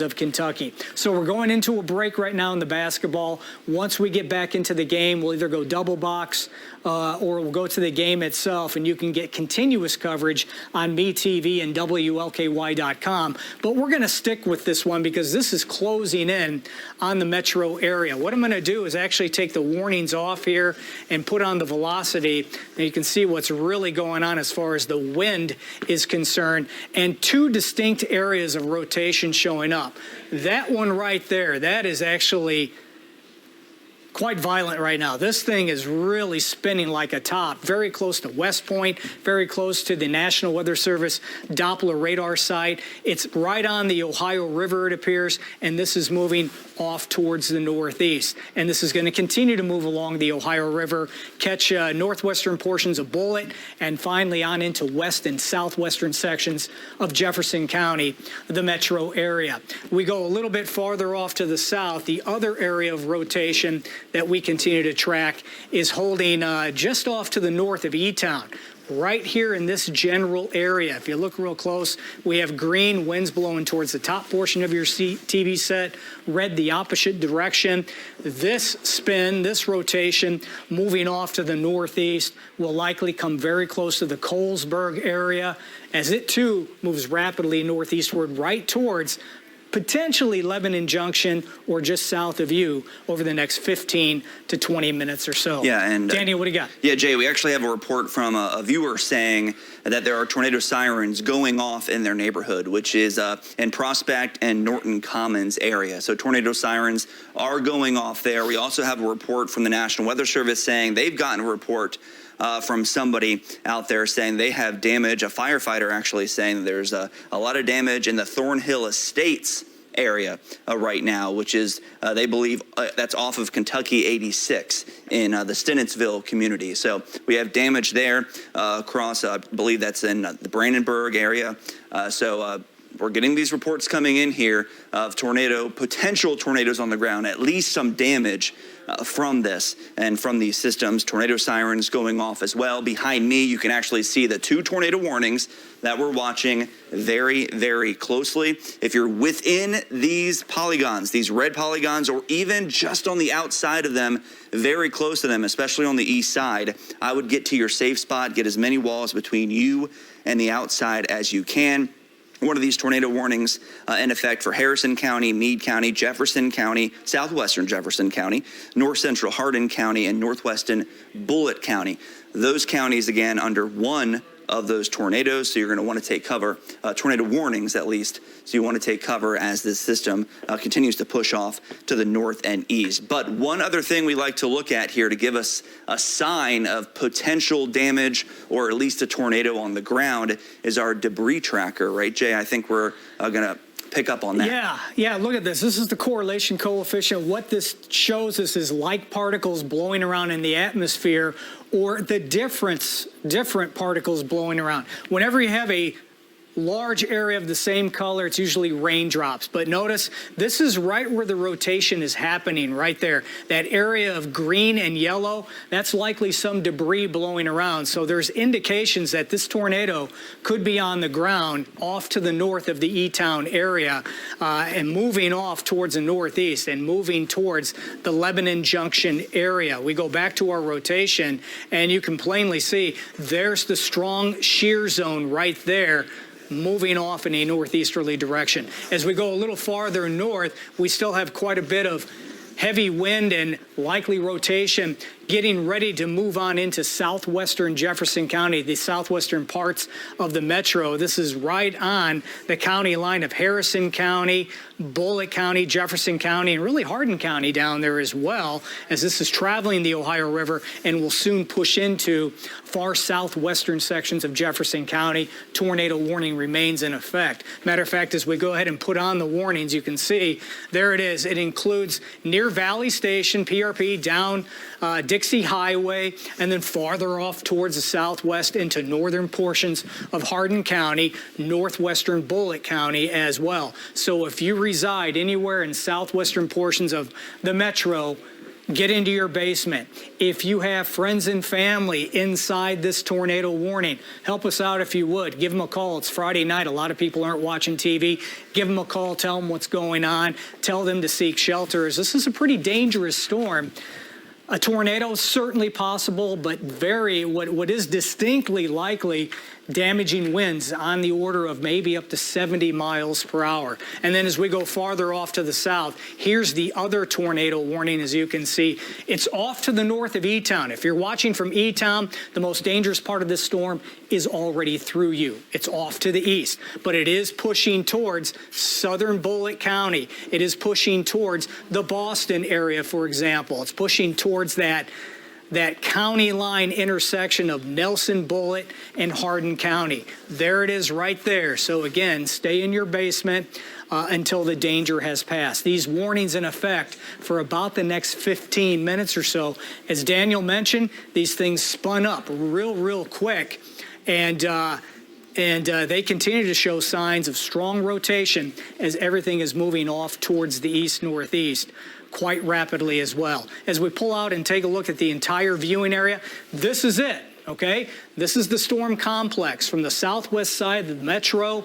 of Kentucky. So we're going into a break right now in the basketball. Once we get back into the game, we'll either go double box or we'll go to the game itself, and you can get continuous coverage on MeTV and WLKY.com. But we're going to stick with this one because this is closing in on the metro area. What I'm going to do is actually take the warnings off here and put on the velocity, and you can see what's really going on as far as the wind is concerned, and two distinct areas of rotation showing up. That one right there, that is actually quite violent right now. This thing is really spinning like a top, very close to West Point, very close to the National Weather Service Doppler radar site. It's right on the Ohio River, it appears, and this is moving off towards the northeast. And this is going to continue to move along the Ohio River, catch northwestern portions of Bullitt, and finally on into west and southwestern sections of Jefferson County, the metro area. We go a little bit farther off to the south. The other area of rotation that we continue to track is holding just off to the north of E-Town. Right here in this general area, if you look real close, we have green, winds blowing towards the top portion of your TV set, red the opposite direction. This spin, this rotation, moving off to the northeast, will likely come very close to the Colesburg area as it too moves rapidly northeastward right towards potentially Lebanon Junction or just south of you over the next 15 to 20 minutes or so. Yeah, and Daniel, what do you got? Yeah, Jay, we actually have a report from a viewer saying that there are tornado sirens going off in their neighborhood, which is in Prospect and Norton Commons area. So tornado sirens are going off there. We also have a report from the National Weather Service saying they've gotten a report from somebody out there saying they have damage, a firefighter actually saying that there's a lot of damage in the Thornhill Estates area right now, which is, they believe, that's off of Kentucky 86 in the Stennettsville community. So we have damage there across, I believe that's in the Brandenburg area. We're getting these reports coming in here of potential tornadoes on the ground, at least some damage from this and from these systems. Tornado sirens going off as well. Behind me, you can actually see the two tornado warnings that we're watching very, very closely. If you're within these polygons, these red polygons, or even just on the outside of them, very close to them, especially on the east side, I would get to your safe spot, get as many walls between you and the outside as you can. One of these tornado warnings in effect for Harrison County, Meade County, Jefferson County, southwestern Jefferson County, north central Hardin County, and northwestern Bullitt County. Those counties, again, under one of those tornadoes, so you're going to want to take cover, tornado warnings at least, so you want to take cover as this system continues to push off to the north and east. But one other thing we like to look at here to give us a sign of potential damage or at least a tornado on the ground is our debris tracker, right, Jay? I think we're going to pick up on that. Yeah, look at this. This is the correlation coefficient. What this shows us is like particles blowing around in the atmosphere or the different particles blowing around. Whenever you have a large area of the same color, it's usually raindrops. But notice this is right where the rotation is happening, right there. That area of green and yellow, that's likely some debris blowing around. So there's indications that this tornado could be on the ground off to the north of the E-Town area and moving off towards the northeast and moving towards the Lebanon Junction area. We go back to our rotation and you can plainly see there's the strong shear zone right there, moving off in a northeasterly direction. As we go a little farther north, we still have quite a bit of heavy wind and likely rotation getting ready to move on into southwestern Jefferson County, the southwestern parts of the metro. This is right on the county line of Harrison County, Bullitt County, Jefferson County, and really Hardin County down there as well, as this is traveling the Ohio River and will soon push into far southwestern sections of Jefferson County. Tornado warning remains in effect. Matter of fact, as we go ahead and put on the warnings, you can see there it is. It includes near Valley Station, PRP, down Dixie Highway, and then farther off towards the southwest into northern portions of Hardin County, northwestern Bullitt County as well. So if you reside anywhere in southwestern portions of the metro, Get into your basement. If you have friends and family inside this tornado warning, help us out if you would. Give them a call. It's Friday night. A lot of people aren't watching TV. Give them a call. Tell them what's going on. Tell them to seek shelters. This is a pretty dangerous storm. A tornado is certainly possible, but what is distinctly likely, damaging winds on the order of maybe up to 70 miles per hour. And then as we go farther off to the south, here's the other tornado warning. As you can see, it's off to the north of E-Town. If you're watching from E-Town, the most dangerous part of this storm is already through you. It's off to the east, but it is pushing towards southern Bullitt County. It is pushing towards the Boston area, for example. It's pushing towards that county line intersection of Nelson, Bullitt, and Hardin County. There it is right there. So again, stay in your basement until the danger has passed. These warnings in effect for about the next 15 minutes or so. As Daniel mentioned, these things spun up real quick, and they continue to show signs of strong rotation as everything is moving off towards the east-northeast quite rapidly as well. As we pull out and take a look at the entire viewing area, this is it, okay? This is the storm complex from the southwest side of the metro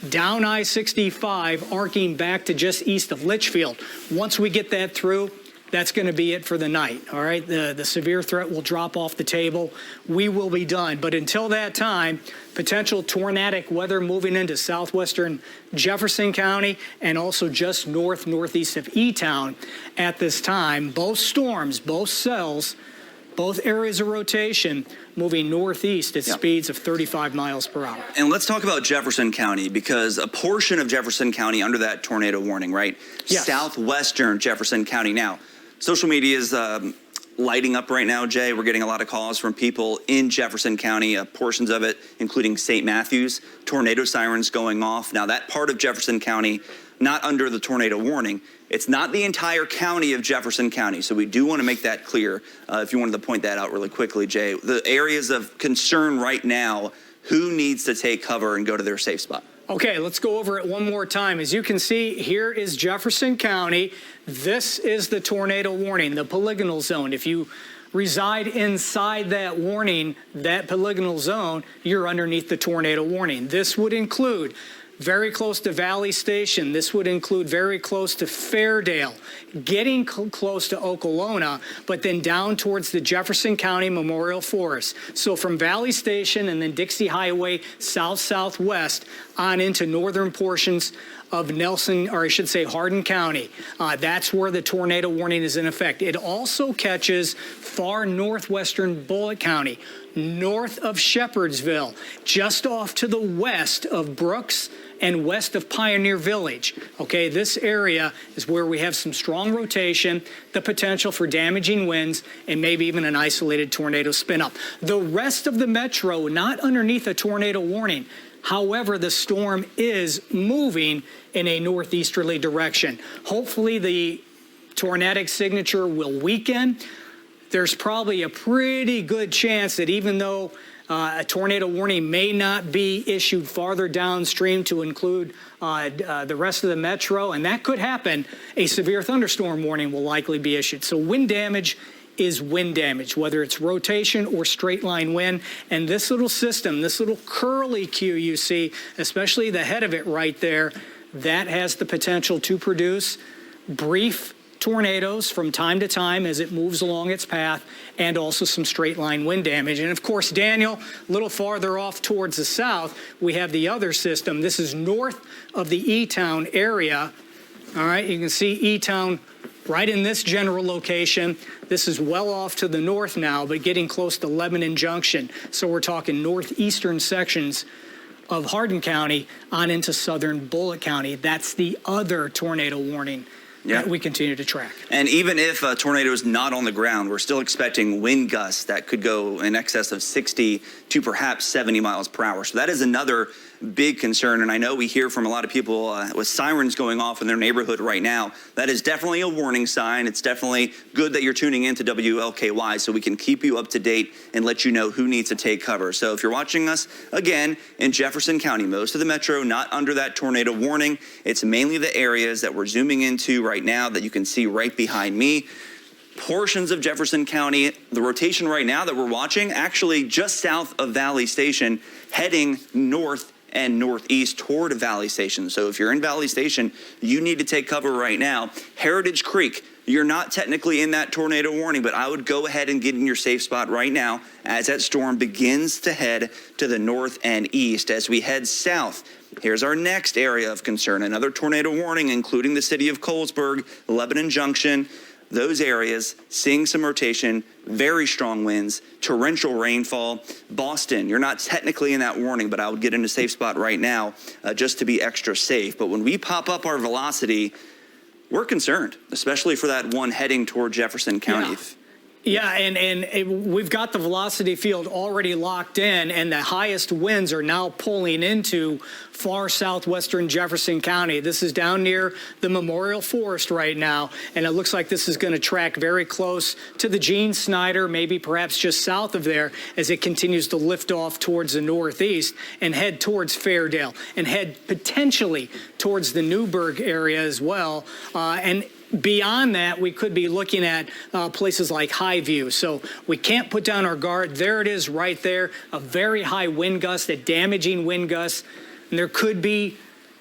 down I-65, arcing back to just east of Litchfield. Once we get that through, that's going to be it for the night, all right? The severe threat will drop off the table. We will be done. But until that time, potential tornadic weather moving into southwestern Jefferson County and also just northeast of E-Town at this time. Both storms, both cells, both areas of rotation moving northeast at speeds of 35 miles per hour. And let's talk about Jefferson County, because a portion of Jefferson County under that tornado warning, right? Yes. Southwestern Jefferson County. Now, social media is lighting up right now, Jay. We're getting a lot of calls from people in Jefferson County, portions of it, including St. Matthews, tornado sirens going off. Now, that part of Jefferson County, not under the tornado warning. It's not the entire county of Jefferson County, so we do want to make that clear. If you wanted to point that out really quickly, Jay. The areas of concern right now, who needs to take cover and go to their safe spot? Okay, let's go over it one more time. As you can see, here is Jefferson County. This is the tornado warning, the polygonal zone. If you reside inside that warning, that polygonal zone, you're underneath the tornado warning. This would include very close to Valley Station. This would include very close to Fairdale, getting close to Okolona, but then down towards the Jefferson County Memorial Forest. So from Valley Station and then Dixie Highway south-southwest on into northern portions of Nelson, or I should say Hardin County. That's where the tornado warning is in effect. It also catches far northwestern Bullitt County, north of Shepherdsville, just off to the west of Brooks and west of Pioneer Village. Okay, this area is where we have some strong rotation, the potential for damaging winds, and maybe even an isolated tornado spin up. The rest of the metro, not underneath a tornado warning. However, the storm is moving in a northeasterly direction. Hopefully the tornadic signature will weaken. There's probably a pretty good chance that even though a tornado warning may not be issued farther downstream to include the rest of the metro, and that could happen, a severe thunderstorm warning will likely be issued. So wind damage is wind damage, whether it's rotation or straight line wind. And this little system, this little curly Q you see, especially the head of it right there, that has the potential to produce brief tornadoes from time to time as it moves along its path, and also some straight line wind damage. And of course, Daniel, a little farther off towards the south, we have the other system. This is north of the E-Town area. All right, you can see E-Town right in this general location. This is well off to the north now, but getting close to Lebanon Junction. So we're talking northeastern sections of Hardin County on into southern Bullitt County. That's the other tornado warning that we continue to track. And even if a tornado is not on the ground, we're still expecting wind gusts that could go in excess of 60 to perhaps 70 miles per hour. So that is another big concern. And I know we hear from a lot of people with sirens going off in their neighborhood right now. That is definitely a warning sign. It's definitely good that you're tuning in to WLKY so we can keep you up to date and let you know who needs to take cover. So if you're watching us, again, in Jefferson County, most of the metro not under that tornado warning. It's mainly the areas that we're zooming into right now that you can see right behind me. portions of Jefferson County. The rotation right now that we're watching, actually just south of Valley Station, heading north and northeast toward Valley Station. So if you're in Valley Station, you need to take cover right now. Heritage Creek, you're not technically in that tornado warning, but I would go ahead and get in your safe spot right now as that storm begins to head to the north and east. As we head south, here's our next area of concern. Another tornado warning, including the city of Colesburg, Lebanon Junction. Those areas seeing some rotation, very strong winds, torrential rainfall. Boston, you're not technically in that warning, but I would get in a safe spot right now just to be extra safe. But when we pop up our velocity, we're concerned, especially for that one heading toward Jefferson County. Yeah, and we've got the velocity field already locked in, and the highest winds are now pulling into far southwestern Jefferson County. This is down near the Memorial Forest right now, and it looks like this is going to track very close to the Gene Snyder, maybe perhaps just south of there, as it continues to lift off towards the northeast and head towards Fairdale and head potentially towards the Newburgh area as well. And beyond that, we could be looking at places like Highview. So we can't put down our guard. There it is right there, a very high wind gust, a damaging wind gust. And there could be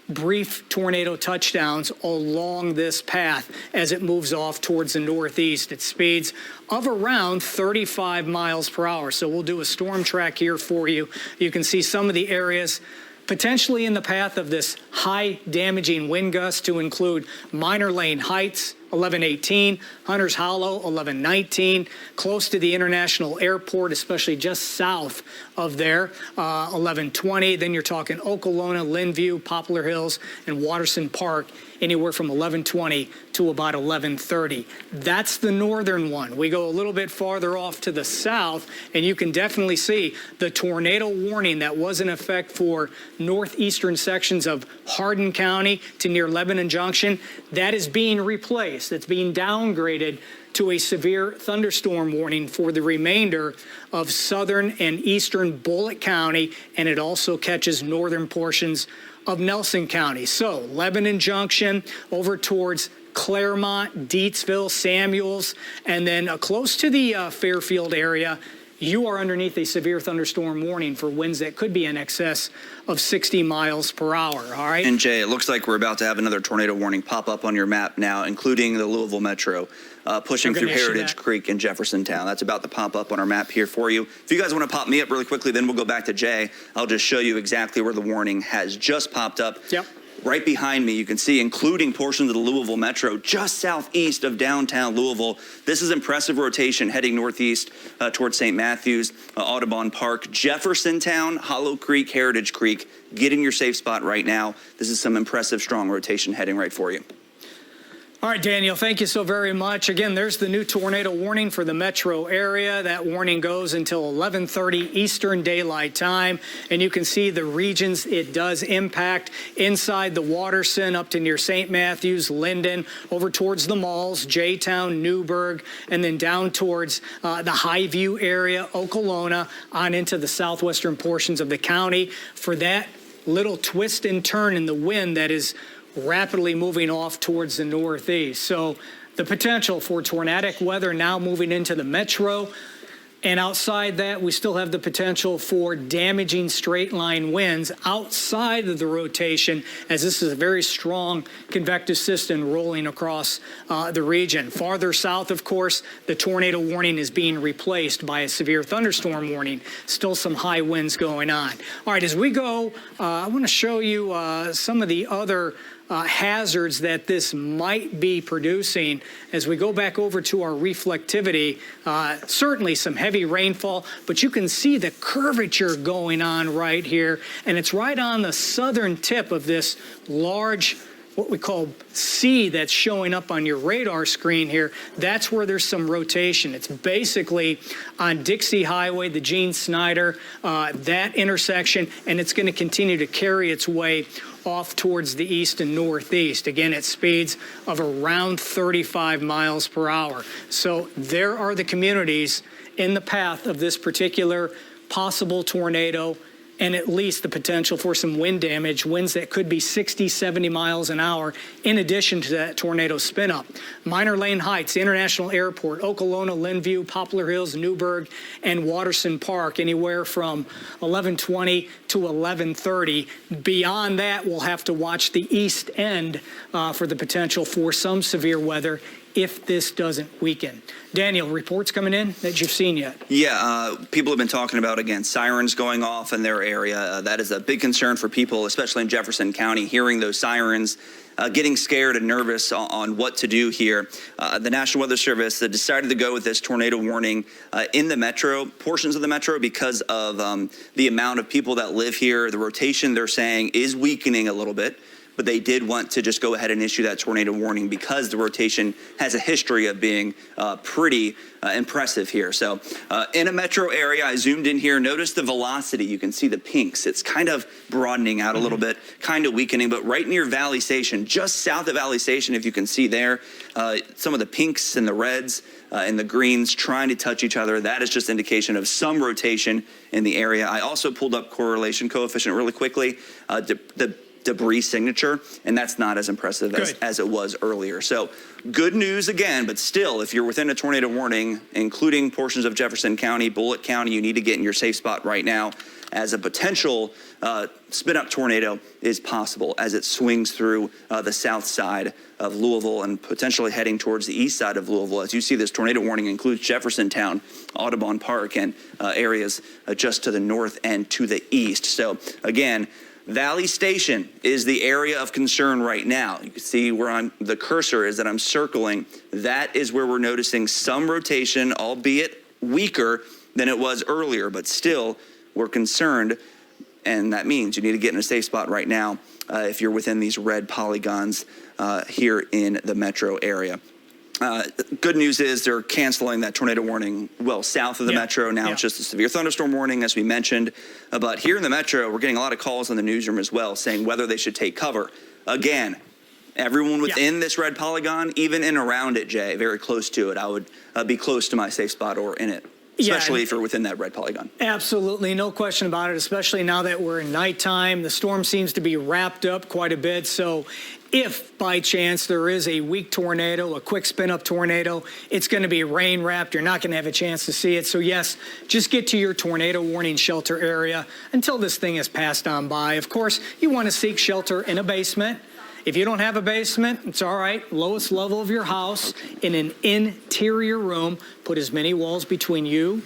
brief tornado touchdowns along this path as it moves off towards the northeast at speeds of around 35 miles per hour. So we'll do a storm track here for you. You can see some of the areas potentially in the path of this high damaging wind gust, to include Minor Lane Heights, 1118, Hunters Hollow, 1119, close to the International Airport, especially just south of there, 1120. Then you're talking Okolona, Linview, Poplar Hills, and Watterson Park, anywhere from 1120 to about 1130. That's the northern one. We go a little bit farther off to the south, and you can definitely see the tornado warning that was in effect for northeastern sections of Hardin County to near Lebanon Junction. That is being replaced. It's being downgraded to a severe thunderstorm warning for the remainder of southern and eastern Bullitt County, and it also catches northern portions of Nelson County. So Lebanon Junction over towards Claremont, Deatsville, Samuels, and then close to the Fairfield area, you are underneath a severe thunderstorm warning for winds that could be in excess of 60 miles per hour, all right? And Jay, it looks like we're about to have another tornado warning pop up on your map now, including the Louisville Metro, pushing through Heritage Creek in Jeffersontown. That's about to pop up on our map here for you. If you guys want to pop me up really quickly, then we'll go back to Jay. I'll just show you exactly where the warning has just popped up. Yep. Right behind me, you can see, including portions of the Louisville Metro, just southeast of downtown Louisville. This is impressive rotation heading northeast towards St. Matthews, Audubon Park, Jeffersontown, Hollow Creek, Heritage Creek. Get in your safe spot right now. This is some impressive, strong rotation heading right for you. All right, Daniel, thank you so very much. Again, there's the new tornado warning for the metro area. That warning goes until 11:30 Eastern Daylight Time. And you can see the regions it does impact inside the Watterson up to near St. Matthews, Linden, over towards the malls, J-Town, Newburgh, and then down towards the Highview area, Okolona, on into the southwestern portions of the county. For that little twist and turn in the wind that is rapidly moving off towards the northeast. So the potential for tornadic weather now moving into the metro. And outside that, we still have the potential for damaging straight line winds outside of the rotation, as this is a very strong convective system rolling across the region. Farther south, of course, the tornado warning is being replaced by a severe thunderstorm warning. Still some high winds going on. All right, as we go, I want to show you some of the other hazards that this might be producing. As we go back over to our reflectivity, certainly some heavy rainfall, but you can see the curvature going on right here, and it's right on the southern tip of this large, what we call C, that's showing up on your radar screen here. That's where there's some rotation. It's basically on Dixie Highway, the Gene Snyder, that intersection, and it's going to continue to carry its way off towards the east and northeast, again at speeds of around 35 miles per hour. So there are the communities in the path of this particular possible tornado and at least the potential for some wind damage, winds that could be 60, 70 miles an hour, in addition to that tornado spin-up. Minor Lane Heights, International Airport, Okolona, Linview, Poplar Hills, Newburgh, and Watterson Park, anywhere from 11:20 to 11:30. Beyond that, we'll have to watch the east end for the potential for some severe weather if this doesn't weaken. Daniel, reports coming in that you've seen yet? Yeah, people have been talking about, again, sirens going off in their area. That is a big concern for people, especially in Jefferson County, hearing those sirens, getting scared and nervous on what to do here. The National Weather Service decided to go with this tornado warning in the metro, portions of the metro, because of the amount of people that live here. The rotation, they're saying, is weakening a little bit. But they did want to just go ahead and issue that tornado warning because the rotation has a history of being pretty impressive here. So in a metro area, I zoomed in here. Notice the velocity. You can see the pinks. It's kind of broadening out a little bit, kind of weakening. But right near Valley Station, just south of Valley Station, if you can see there, some of the pinks and the reds and the greens trying to touch each other. That is just indication of some rotation in the area. I also pulled up correlation coefficient really quickly. The debris signature, and that's not as impressive as it was earlier. So good news again, but still, if you're within a tornado warning, including portions of Jefferson County, Bullitt County, you need to get in your safe spot right now, as a potential spin-up tornado is possible as it swings through the south side of Louisville and potentially heading towards the east side of Louisville. As you see, this tornado warning includes Jeffersontown, Audubon Park, and areas just to the north and to the east. So again, Valley Station is the area of concern right now. You can see where the cursor is that I'm circling. That is where we're noticing some rotation, albeit weaker than it was earlier, but still we're concerned. And that means you need to get in a safe spot right now if you're within these red polygons here in the metro area. Good news is they're canceling that tornado warning well south of the metro. Now it's just a severe thunderstorm warning, as we mentioned. But here in the metro, we're getting a lot of calls in the newsroom as well saying whether they should take cover. Again, everyone within this red polygon, even in around it, Jay, very close to it, I would be close to my safe spot or in it. Especially if you're within that red polygon. Absolutely, no question about it, especially now that we're in nighttime. The storm seems to be wrapped up quite a bit. So if by chance there is a weak tornado, a quick spin-up tornado, it's going to be rain wrapped. You're not going to have a chance to see it. So yes, just get to your tornado warning shelter area until this thing is passed on by. Of course, you want to seek shelter in a basement. If you don't have a basement, it's all right. Lowest level of your house in an interior room. Put as many walls between you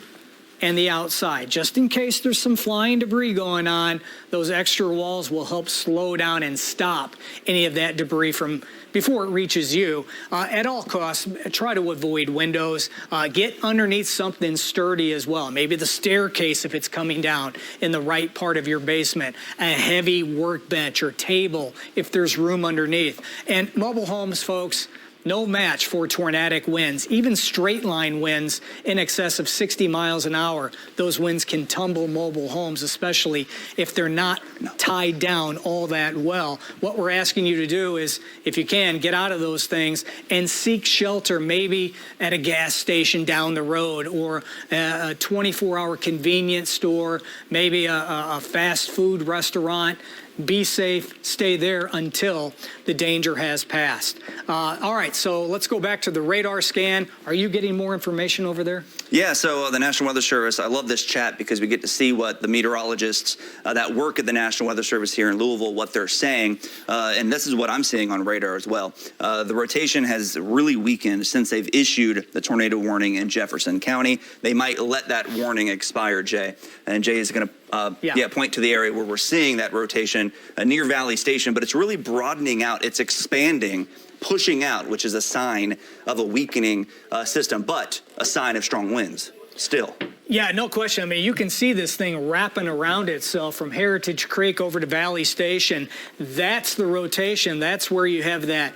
and the outside. Just in case there's some flying debris going on, those extra walls will help slow down and stop any of that debris from before it reaches you. At all costs, try to avoid windows. Get underneath something sturdy as well. Maybe the staircase if it's coming down in the right part of your basement. A heavy workbench or table if there's room underneath. And mobile homes, folks, no match for tornadic winds, even straight line winds in excess of 60 miles an hour. Those winds can tumble mobile homes, especially if they're not tied down all that well. What we're asking you to do is, if you can, get out of those things and seek shelter, maybe at a gas station down the road or a 24-hour convenience store, maybe a fast food restaurant. Be safe, stay there until the danger has passed. All right, so let's go back to the radar scan. Are you getting more information over there? Yeah, so the National Weather Service, I love this chat because we get to see what the meteorologists that work at the National Weather Service here in Louisville, what they're saying. And this is what I'm seeing on radar as well. The rotation has really weakened since they've issued the tornado warning in Jefferson County. They might let that warning expire, Jay. And Jay is going to point to the area where we're seeing that rotation near Valley Station, but it's really broadening out. It's expanding, pushing out, which is a sign of a weakening system, but a sign of strong winds still. Yeah, no question. I mean, you can see this thing wrapping around itself from Heritage Creek over to Valley Station. That's the rotation. That's where you have that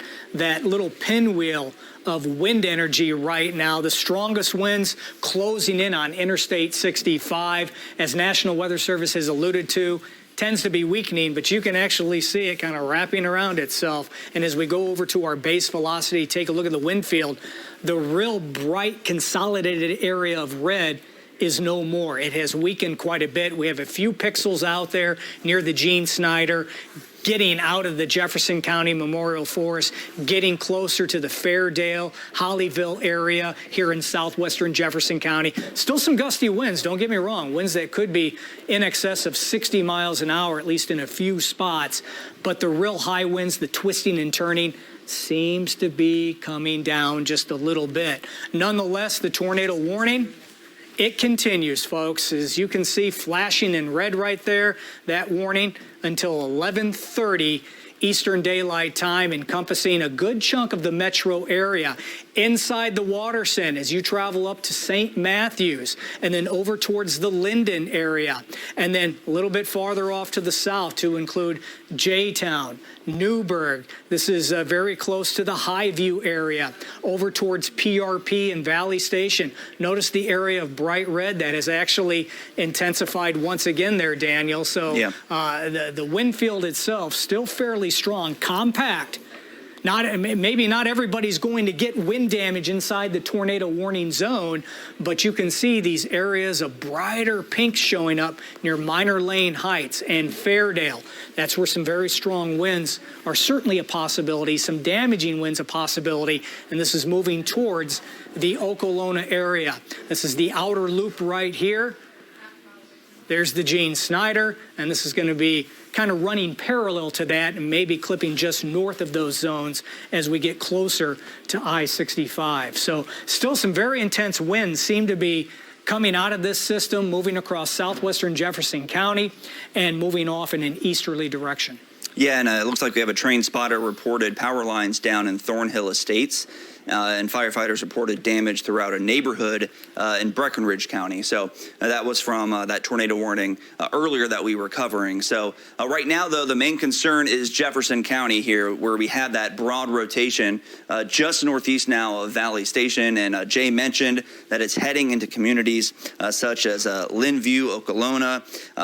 little pinwheel of wind energy right now. The strongest winds closing in on Interstate 65, as National Weather Service has alluded to, tends to be weakening, but you can actually see it kind of wrapping around itself. And as we go over to our base velocity, take a look at the wind field, the real bright consolidated area of red is no more. It has weakened quite a bit. We have a few pixels out there near the Gene Snyder, getting out of the Jefferson County Memorial Forest, getting closer to the Fairdale, Hollyville area here in southwestern Jefferson County. Still some gusty winds, don't get me wrong, winds that could be in excess of 60 miles an hour, at least in a few spots. But the real high winds, the twisting and turning, seems to be coming down just a little bit. Nonetheless, the tornado warning, it continues, folks. As you can see, flashing in red right there, that warning until 11:30 Eastern Daylight Time, encompassing a good chunk of the metro area. Inside the Waterson, as you travel up to St. Matthews, and then over towards the Linden area, and then a little bit farther off to the south to include J-Town, Newburgh. This is very close to the Highview area, over towards PRP and Valley Station. Notice the area of bright red that has actually intensified once again there, Daniel. So yeah. The wind field itself still fairly strong, compact. Maybe not everybody's going to get wind damage inside the tornado warning zone, but you can see these areas of brighter pink showing up near Minor Lane Heights and Fairdale. That's where some very strong winds are certainly a possibility, some damaging winds a possibility, and this is moving towards the Okolona area. This is the outer loop right here. There's the Gene Snyder, and this is going to be kind of running parallel to that and maybe clipping just north of those zones as we get closer to I-65. So still some very intense winds seem to be coming out of this system, moving across southwestern Jefferson County and moving off in an easterly direction. Yeah, and it looks like we have a train spotter reported power lines down in Thornhill Estates. And firefighters reported damage throughout a neighborhood in Breckenridge County. So that was from that tornado warning earlier that we were covering. So right now, though, the main concern is Jefferson County here, where we have that broad rotation just northeast now of Valley Station. And Jay mentioned that it's heading into communities such as Linview, Okolona,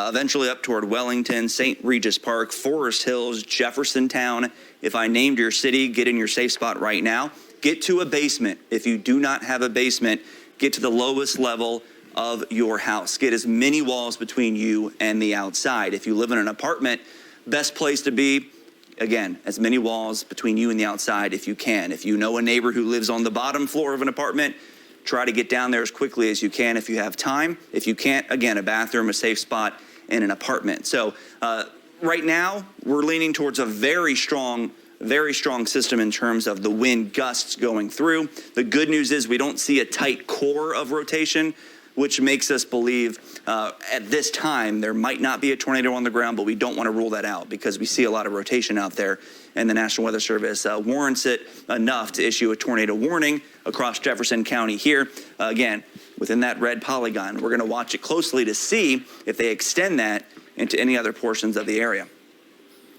eventually up toward Wellington, St. Regis Park, Forest Hills, Jeffersontown. If I named your city, get in your safe spot right now. Get to a basement. If you do not have a basement, get to the lowest level of your house. Get as many walls between you and the outside. If you live in an apartment, best place to be, again, as many walls between you and the outside if you can. If you know a neighbor who lives on the bottom floor of an apartment, try to get down there as quickly as you can if you have time. If you can't, again, a bathroom, a safe spot in an apartment. So right now, we're leaning towards a very strong system in terms of the wind gusts going through. The good news is we don't see a tight core of rotation, which makes us believe at this time there might not be a tornado on the ground, but we don't want to rule that out because we see a lot of rotation out there, and the National Weather Service warrants it enough to issue a tornado warning across Jefferson County here. Again, within that red polygon, we're going to watch it closely to see if they extend that into any other portions of the area.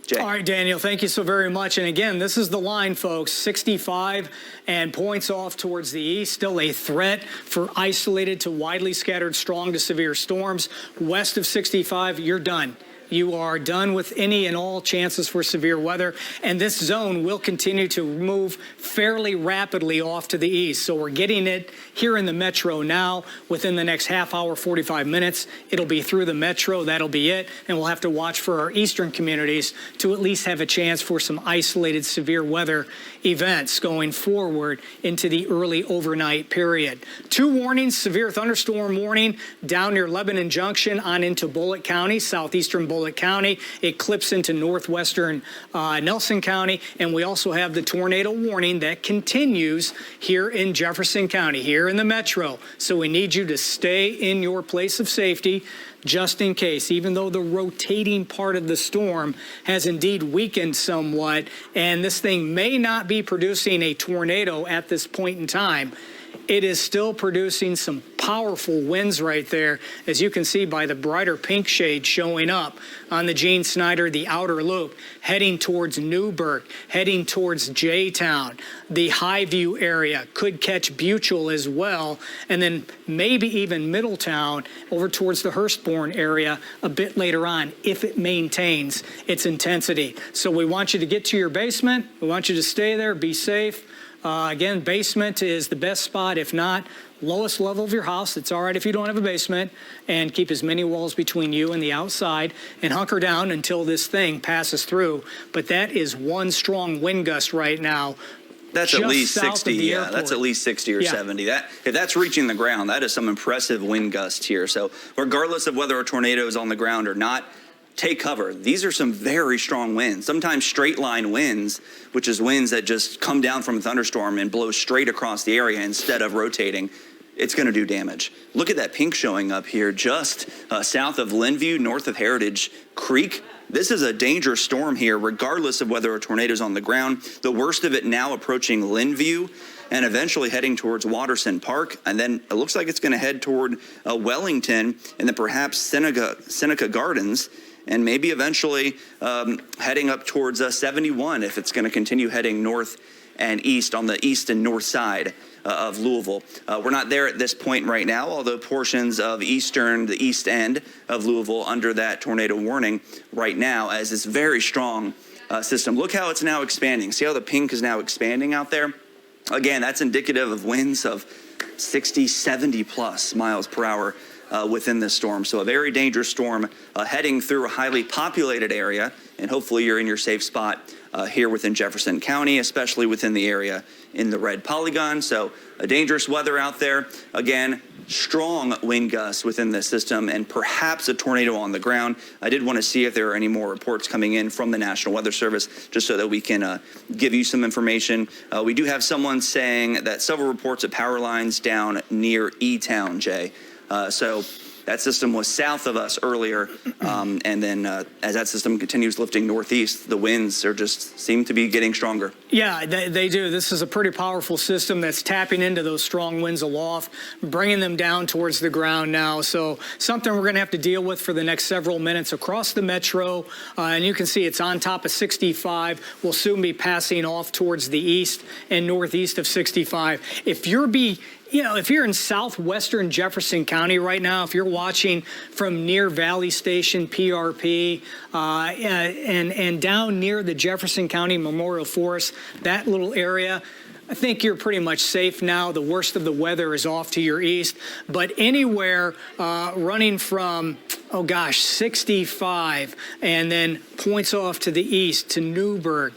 Jay. All right, Daniel, thank you so very much. And again, this is the line, folks, 65 and points off towards the east. Still a threat for isolated to widely scattered strong to severe storms. West of 65, you're done. You are done with any and all chances for severe weather, and this zone will continue to move fairly rapidly off to the east. So we're getting it here in the metro now. Within the next half hour, 45 minutes, it'll be through the metro. That'll be it, and we'll have to watch for our eastern communities to at least have a chance for some isolated severe weather events going forward into the early overnight period. Two warnings: severe thunderstorm warning down near Lebanon Junction on into Bullitt County, southeastern Bullitt County. It clips into northwestern Nelson County, and we also have the tornado warning that continues here in Jefferson County, here in the metro. So we need you to stay in your place of safety just in case, even though the rotating part of the storm has indeed weakened somewhat, and this thing may not be producing a tornado at this point in time. It is still producing some powerful winds right there, as you can see by the brighter pink shade showing up on the Gene Snyder, the outer loop, heading towards Newburgh, heading towards J-Town. The Highview area could catch Buchel as well, and then maybe even Middletown over towards the Hurstbourne area a bit later on if it maintains its intensity. So we want you to get to your basement. We want you to stay there, be safe. Again, basement is the best spot. If not, lowest level of your house. It's all right if you don't have a basement, and keep as many walls between you and the outside, and hunker down until this thing passes through. But that is one strong wind gust right now. That's just at least south of 60. the Yeah, airport. that's at least 60 or 70. If that's reaching the ground, that is some impressive wind gust here. So regardless of whether a tornado is on the ground or not, take cover. These are some very strong winds, sometimes straight line winds, which is winds that just come down from a thunderstorm and blow straight across the area instead of rotating. It's going to do damage. Look at that pink showing up here just south of Linview, north of Heritage Creek. This is a dangerous storm here, regardless of whether a tornado is on the ground. The worst of it now approaching Linview and eventually heading towards Watterson Park. And then it looks like it's going to head toward Wellington and then perhaps Seneca Gardens, and maybe eventually heading up towards 71 if it's going to continue heading north and east on the east and north side of Louisville. We're not there at this point right now, although portions of the east end of Louisville under that tornado warning right now as this very strong system. Look how it's now expanding. See how the pink is now expanding out there? Again, that's indicative of winds of 60, 70 plus miles per hour within this storm. So a very dangerous storm heading through a highly populated area, and hopefully you're in your safe spot here within Jefferson County, especially within the area in the red polygon. So a dangerous weather out there. Again, strong wind gusts within the system and perhaps a tornado on the ground. I did want to see if there are any more reports coming in from the National Weather Service just so that we can give you some information. We do have someone saying that several reports of power lines down near E-Town, Jay. So that system was south of us earlier, and then as that system continues lifting northeast, the winds are just seem to be getting stronger. Yeah, they do. This is a pretty powerful system that's tapping into those strong winds aloft, bringing them down towards the ground now. So something we're going to have to deal with for the next several minutes across the metro. And you can see it's on top of 65. We'll soon be passing off towards the east and northeast of 65. If you're in southwestern Jefferson County right now, if you're watching from near Valley Station, PRP, and down near the Jefferson County Memorial Forest, that little area, I think you're pretty much safe now. The worst of the weather is off to your east. But anywhere running from, 65, and then points off to the east, to Newburgh,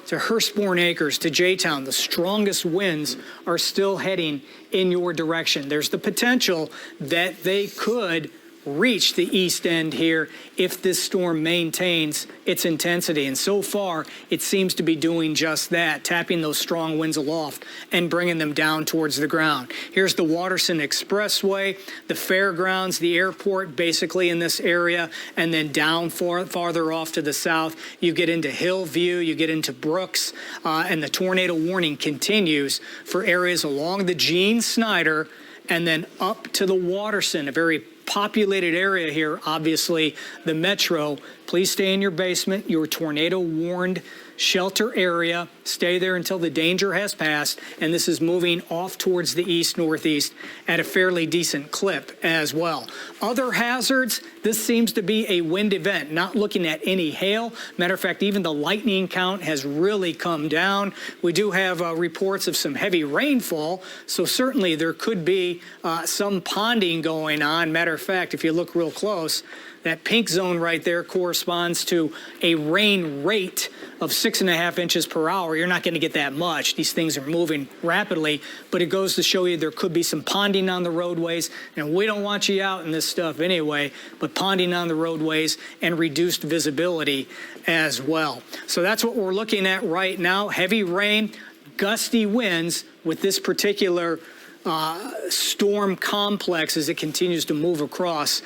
to Hurstbourne Acres, to J-Town, the strongest winds are still heading in your direction. There's the potential that they could reach the east end here if this storm maintains its intensity. And so far, it seems to be doing just that, tapping those strong winds aloft and bringing them down towards the ground. Here's the Watterson Expressway, the fairgrounds, the airport basically in this area, and then down farther off to the south, you get into Hillview, you get into Brooks, and the tornado warning continues for areas along the Gene Snyder and then up to the Watterson, a very populated area here, obviously, the metro. Please stay in your basement, your tornado-warned shelter area. Stay there until the danger has passed, and this is moving off towards the east-northeast at a fairly decent clip as well. Other hazards, this seems to be a wind event, not looking at any hail. Matter of fact, even the lightning count has really come down. We do have reports of some heavy rainfall, so certainly there could be some ponding going on. Matter of fact, if you look real close, that pink zone right there corresponds to a rain rate of 6.5 inches per hour. You're not going to get that much. These things are moving rapidly, but it goes to show you there could be some ponding on the roadways, and we don't want you out in this stuff anyway, but ponding on the roadways and reduced visibility as well. So that's what we're looking at right now. Heavy rain, gusty winds with this particular storm complex as it continues to move across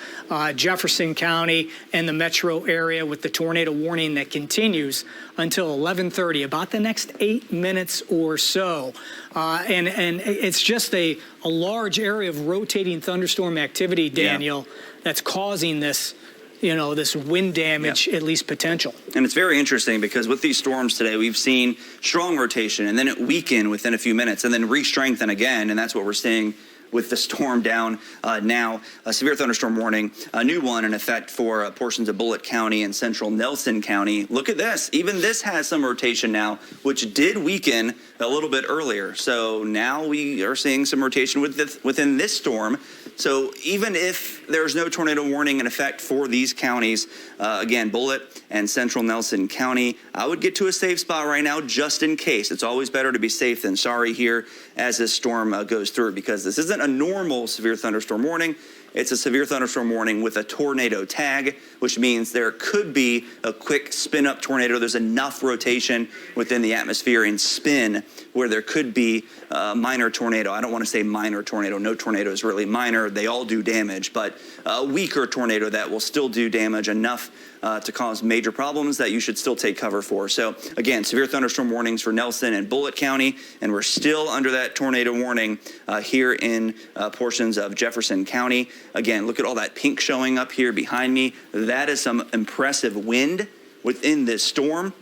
Jefferson County and the metro area, with the tornado warning that continues until 11:30, about the next 8 minutes or so. And it's just a large area of rotating thunderstorm activity, Daniel, that's causing this, this wind damage, at least potential. And it's very interesting because with these storms today, we've seen strong rotation and then it weaken within a few minutes and then re-strengthen again. And that's what we're seeing with the storm down now. A severe thunderstorm warning, a new one in effect for portions of Bullitt County and central Nelson County. Look at this. Even this has some rotation now, which did weaken a little bit earlier. So now we are seeing some rotation within this storm. So even if there's no tornado warning in effect for these counties, again, Bullitt and central Nelson County, I would get to a safe spot right now just in case. It's always better to be safe than sorry here as this storm goes through, because this isn't a normal severe thunderstorm warning. It's a severe thunderstorm warning with a tornado tag, which means there could be a quick spin-up tornado. There's enough rotation within the atmosphere and spin where there could be a minor tornado. I don't want to say minor tornado. No tornado is really minor. They all do damage, but a weaker tornado that will still do damage enough to cause major problems that you should still take cover for. So again, severe thunderstorm warnings for Nelson and Bullitt County, and we're still under that tornado warning here in portions of Jefferson County. Again, look at all that pink showing up here behind me. That is some impressive wind within this storm.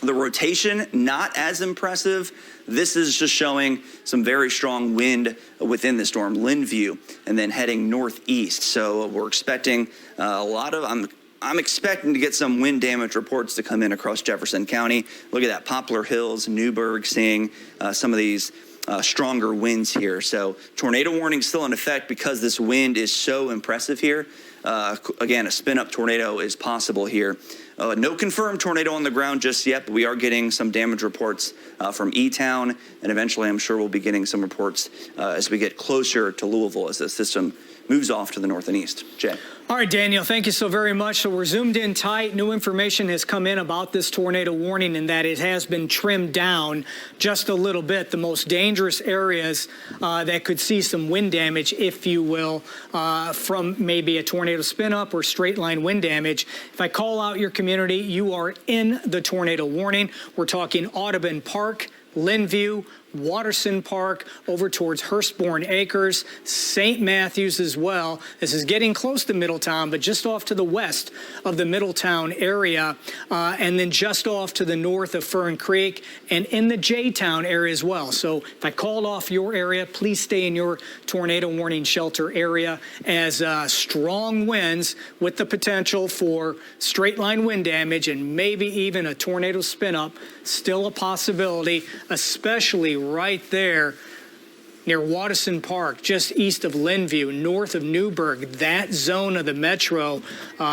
The rotation, not as impressive. This is just showing some very strong wind within the storm, Linview, and then heading northeast. So we're expecting a lot of, I'm expecting to get some wind damage reports to come in across Jefferson County. Look at that, Poplar Hills, Newburgh, seeing some of these stronger winds here. So tornado warning still in effect because this wind is so impressive here. Again, a spin-up tornado is possible here. No confirmed tornado on the ground just yet, but we are getting some damage reports from E-Town, and eventually I'm sure we'll be getting some reports as we get closer to Louisville as the system moves off to the north and east. Jay. All right, Daniel, thank you so very much. So we're zoomed in tight. New information has come in about this tornado warning and that it has been trimmed down just a little bit. The most dangerous areas that could see some wind damage, if you will, from maybe a tornado spin-up or straight line wind damage. If I call out your community, you are in the tornado warning. We're talking Audubon Park, Linview, Watterson Park, over towards Hurstbourne Acres, St. Matthews as well. This is getting close to Middletown, but just off to the west of the Middletown area, and then just off to the north of Fern Creek and in the J-Town area as well. So if I called off your area, please stay in your tornado warning shelter area, as strong winds with the potential for straight line wind damage and maybe even a tornado spin-up still a possibility, especially right there near Watterson Park, just east of Linview, north of Newburgh, that zone of the metro.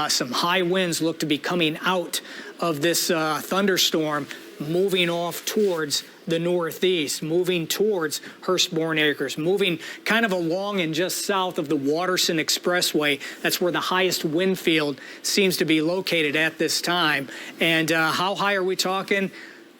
Some high winds look to be coming out of this thunderstorm, moving off towards the northeast, moving towards Hurstbourne Acres, moving kind of along and just south of the Watterson Expressway. That's where the highest wind field seems to be located at this time. And how high are we talking?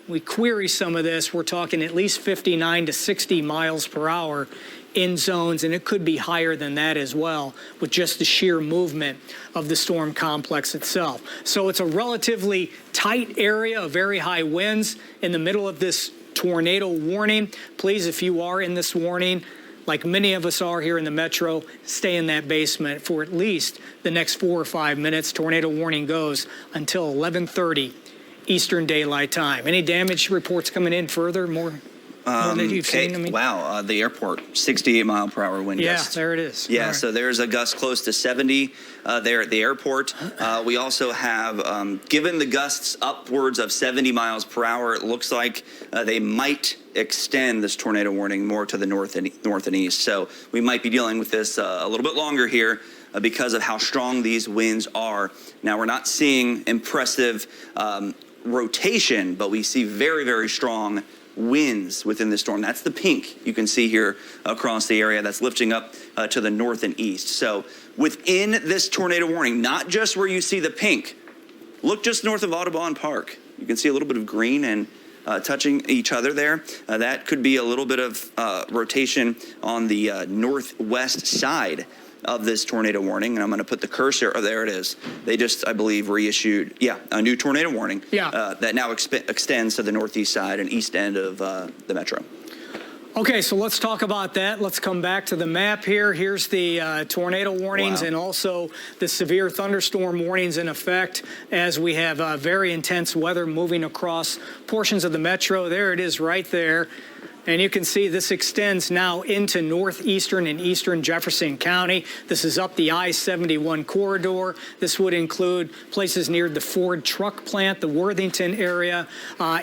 We query some of this. We're talking at least 59 to 60 miles per hour in zones, and it could be higher than that as well with just the sheer movement of the storm complex itself. So it's a relatively tight area of very high winds in the middle of this tornado warning. Please, if you are in this warning, like many of us are here in the metro, stay in that basement for at least the next 4 or 5 minutes. Tornado warning goes until 11:30 Eastern Daylight Time. Any damage reports coming in further? More that you've seen? I mean, wow, the airport, 68 mile per hour wind gusts. Yeah, there it is. Yeah, right. So there's a gust close to 70 there at the airport. We also have, given the gusts upwards of 70 miles per hour, it looks like they might extend this tornado warning more to the north and east. So we might be dealing with this a little bit longer here because of how strong these winds are. Now, we're not seeing impressive rotation, but we see very, very strong winds within the storm. That's the pink you can see here across the area that's lifting up to the north and east. So within this tornado warning, not just where you see the pink, look just north of Audubon Park. You can see a little bit of green and touching each other there. That could be a little bit of rotation on the northwest side of this tornado warning, and I'm going to put the cursor, oh, there it is. They just, I believe, reissued, a new tornado warning that now extends to the northeast side and east end of the metro. Okay, so let's talk about that. Let's come back to the map here. Here's the tornado warnings and also the severe thunderstorm warnings in effect as we have very intense weather moving across portions of the metro. There it is right there. And you can see this extends now into northeastern and eastern Jefferson County. This is up the I-71 corridor. This would include places near the Ford truck plant, the Worthington area,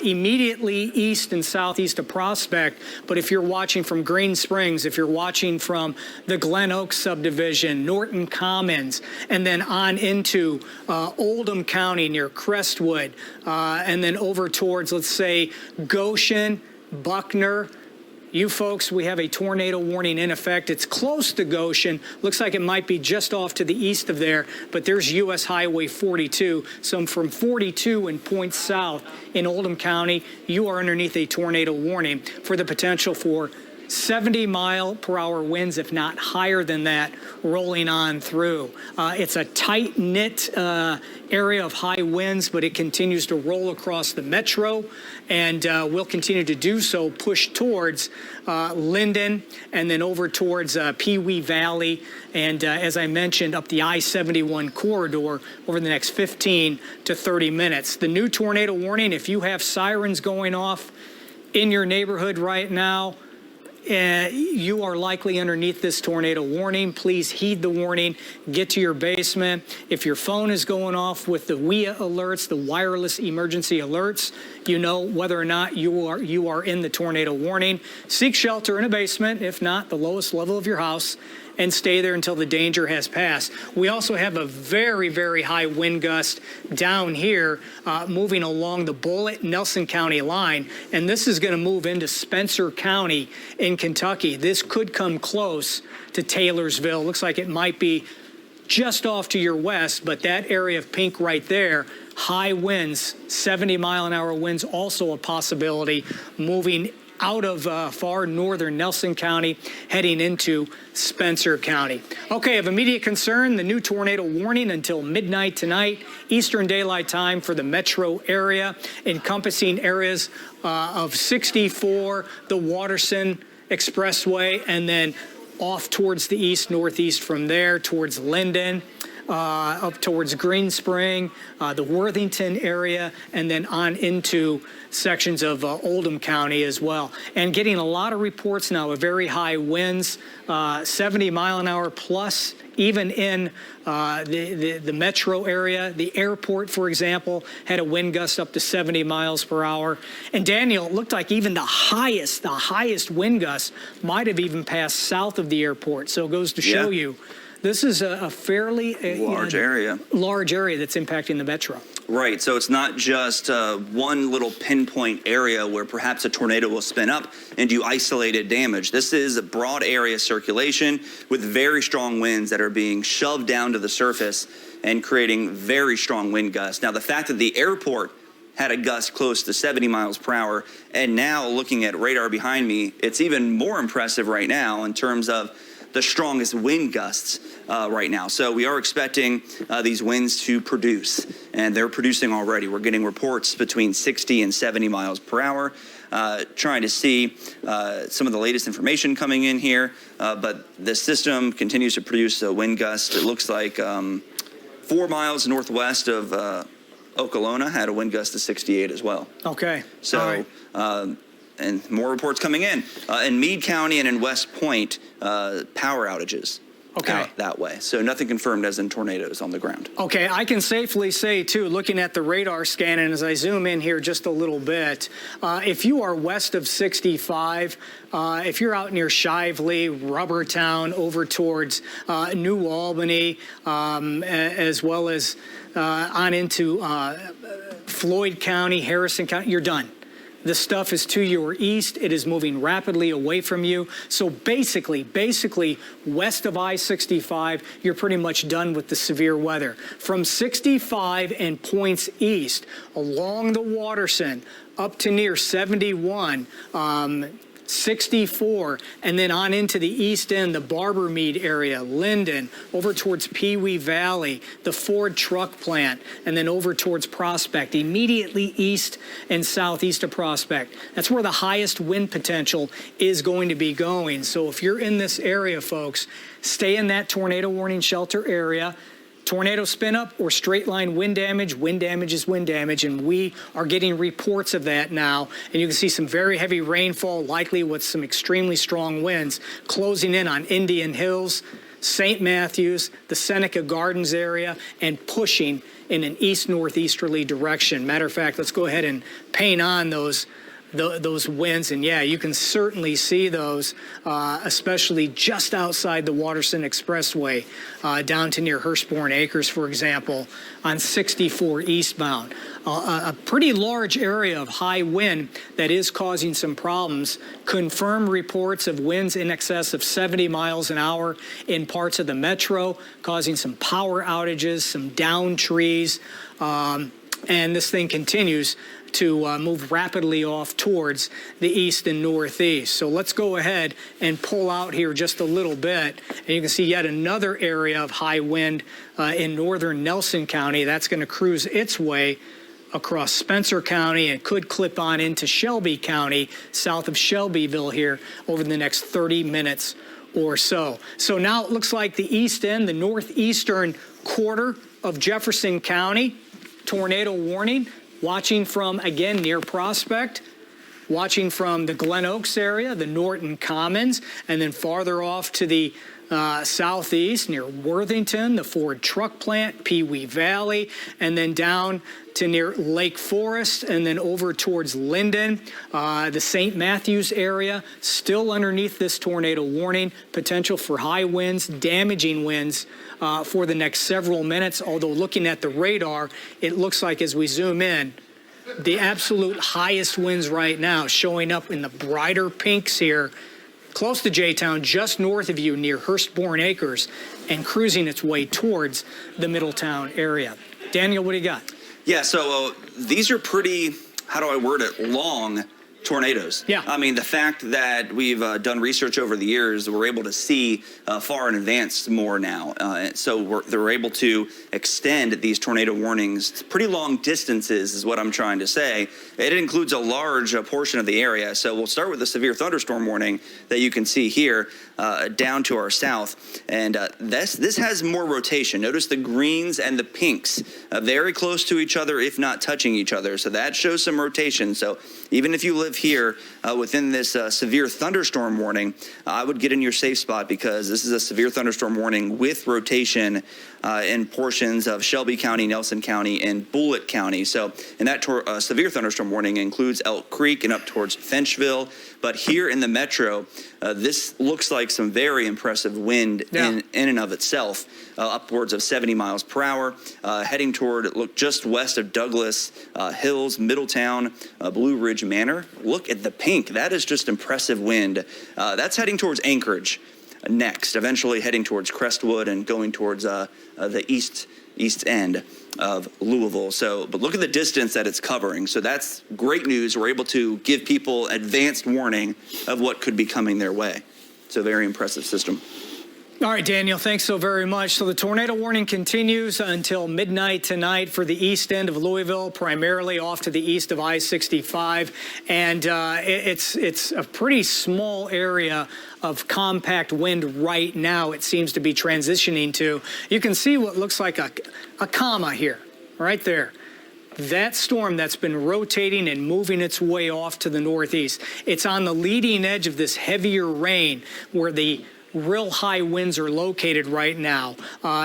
immediately east and southeast of Prospect. But if you're watching from Green Springs, if you're watching from the Glen Oaks subdivision, Norton Commons, and then on into Oldham County near Crestwood, and then over towards, let's say, Goshen, Buckner, you folks, we have a tornado warning in effect. It's close to Goshen. Looks like it might be just off to the east of there, but there's U.S. Highway 42. So from 42 and points south in Oldham County, you are underneath a tornado warning for the potential for 70-mile-per-hour winds, if not higher than that, rolling on through. It's a tight-knit area of high winds, but it continues to roll across the metro and will continue to do so, push towards Linden and then over towards Pee Wee Valley and, as I mentioned, up the I-71 corridor over the next 15 to 30 minutes. The new tornado warning, if you have sirens going off in your neighborhood right now, you are likely underneath this tornado warning. Please heed the warning. Get to your basement. If your phone is going off with the WIA alerts, the wireless emergency alerts, you know whether or not you are in the tornado warning. Seek shelter in a basement, if not the lowest level of your house, and stay there until the danger has passed. We also have a very, very high wind gust down here moving along the Bullitt-Nelson County line, and this is going to move into Spencer County in Kentucky. This could come close to Taylorsville. Looks like it might be just off to your west, but that area of pink right there, high winds, 70-mile-an-hour winds, also a possibility moving out of far northern Nelson County, heading into Spencer County. Okay, of immediate concern, the new tornado warning until midnight tonight, Eastern Daylight Time for the metro area, encompassing areas of 64, the Waterson Expressway, and then off towards the east, northeast from there, towards Linden, up towards Green Spring, the Worthington area, and then on into sections of Oldham County as well. And getting a lot of reports now of very high winds, 70-mile-an-hour plus, even in the metro area. The airport, for example, had a wind gust up to 70 miles per hour. And Daniel, it looked like even the highest wind gust might have even passed south of the airport. So it goes to show you, this is a fairly large area that's impacting the metro. Right. So it's not just one little pinpoint area where perhaps a tornado will spin up and do isolated damage. This is a broad area circulation with very strong winds that are being shoved down to the surface and creating very strong wind gusts. Now, the fact that the airport had a gust close to 70 miles per hour, and now looking at radar behind me, it's even more impressive right now in terms of the strongest wind gusts right now. So we are expecting these winds to produce, and they're producing already. We're getting reports between 60 and 70 miles per hour, trying to see some of the latest information coming in here. But the system continues to produce a wind gust. It looks like 4 miles northwest of Okolona had a wind gust of 68 as well. Okay. So, and more reports coming in Meade County and in West Point, power outages out that way. So nothing confirmed as in tornadoes on the ground. Okay, I can safely say, too, looking at the radar scan, and as I zoom in here just a little bit, if you are west of 65, if you're out near Shively, Rubbertown, over towards New Albany, as well as on into Floyd County, Harrison County, you're done. The stuff is to your east. It is moving rapidly away from you. So basically, west of I-65, you're pretty much done with the severe weather. From 65 and points east, along the Waterson, up to near 71, 64, and then on into the east end, the Barber Mead area, Linden, over towards Pee Wee Valley, the Ford truck plant, and then over towards Prospect, immediately east and southeast of Prospect. That's where the highest wind potential is going to be going. So if you're in this area, folks, stay in that tornado warning shelter area. tornado spin up or straight line wind damage. Wind damage is wind damage, and we are getting reports of that now. And you can see some very heavy rainfall, likely with some extremely strong winds, closing in on Indian Hills, St. Matthews, the Seneca Gardens area, and pushing in an east-northeasterly direction. Matter of fact, let's go ahead and paint on those winds, and yeah, you can certainly see those, especially just outside the Waterston Expressway, down to near Hurstbourne Acres, for example, on 64 eastbound. A pretty large area of high wind that is causing some problems. Confirmed reports of winds in excess of 70 miles an hour in parts of the metro, causing some power outages, some downed trees, and this thing continues to move rapidly off towards the east and northeast. So let's go ahead and pull out here just a little bit, and you can see yet another area of high wind in northern Nelson County. That's going to cruise its way across Spencer County and could clip on into Shelby County, south of Shelbyville here over the next 30 minutes or so. So now it looks like the east end, the northeastern quarter of Jefferson County, tornado warning. Watching from, again, near Prospect, watching from the Glen Oaks area, the Norton Commons, and then farther off to the southeast near Worthington, the Ford truck plant, Pee Wee Valley, and then down to near Lake Forest, and then over towards Linden, the St. Matthews area, still underneath this tornado warning, potential for high winds, damaging winds for the next several minutes. Although looking at the radar, it looks like as we zoom in, the absolute highest winds right now showing up in the brighter pinks here, close to J-Town, just north of you near Hurstbourne Acres, and cruising its way towards the Middletown area. Daniel, what do you got? Yeah, so these are pretty, how do I word it, long tornadoes. Yeah. I mean, the fact that we've done research over the years, we're able to see far in advance more now. So they're able to extend these tornado warnings to pretty long distances is what I'm trying to say. It includes a large portion of the area. So we'll start with the severe thunderstorm warning that you can see here down to our south. And this has more rotation. Notice the greens and the pinks very close to each other, if not touching each other. So that shows some rotation. So even if you live here within this severe thunderstorm warning, I would get in your safe spot because this is a severe thunderstorm warning with rotation in portions of Shelby County, Nelson County, and Bullitt County. So, and that severe thunderstorm warning includes Elk Creek and up towards Finchville. But here in the metro, this looks like some very impressive wind in and of itself, upwards of 70 miles per hour, heading toward, look, just west of Douglas Hills, Middletown, Blue Ridge Manor. Look at the pink. That is just impressive wind. That's heading towards Anchorage next, eventually heading towards Crestwood and going towards the east end of Louisville. So, but look at the distance that it's covering. So that's great news. We're able to give people advanced warning of what could be coming their way. It's a very impressive system. All right, Daniel, thanks so very much. So the tornado warning continues until midnight tonight for the east end of Louisville, primarily off to the east of I-65. And it's a pretty small area of compact wind right now it seems to be transitioning to. You can see what looks like a comma here, right there. That storm that's been rotating and moving its way off to the northeast. It's on the leading edge of this heavier rain where the real high winds are located right now,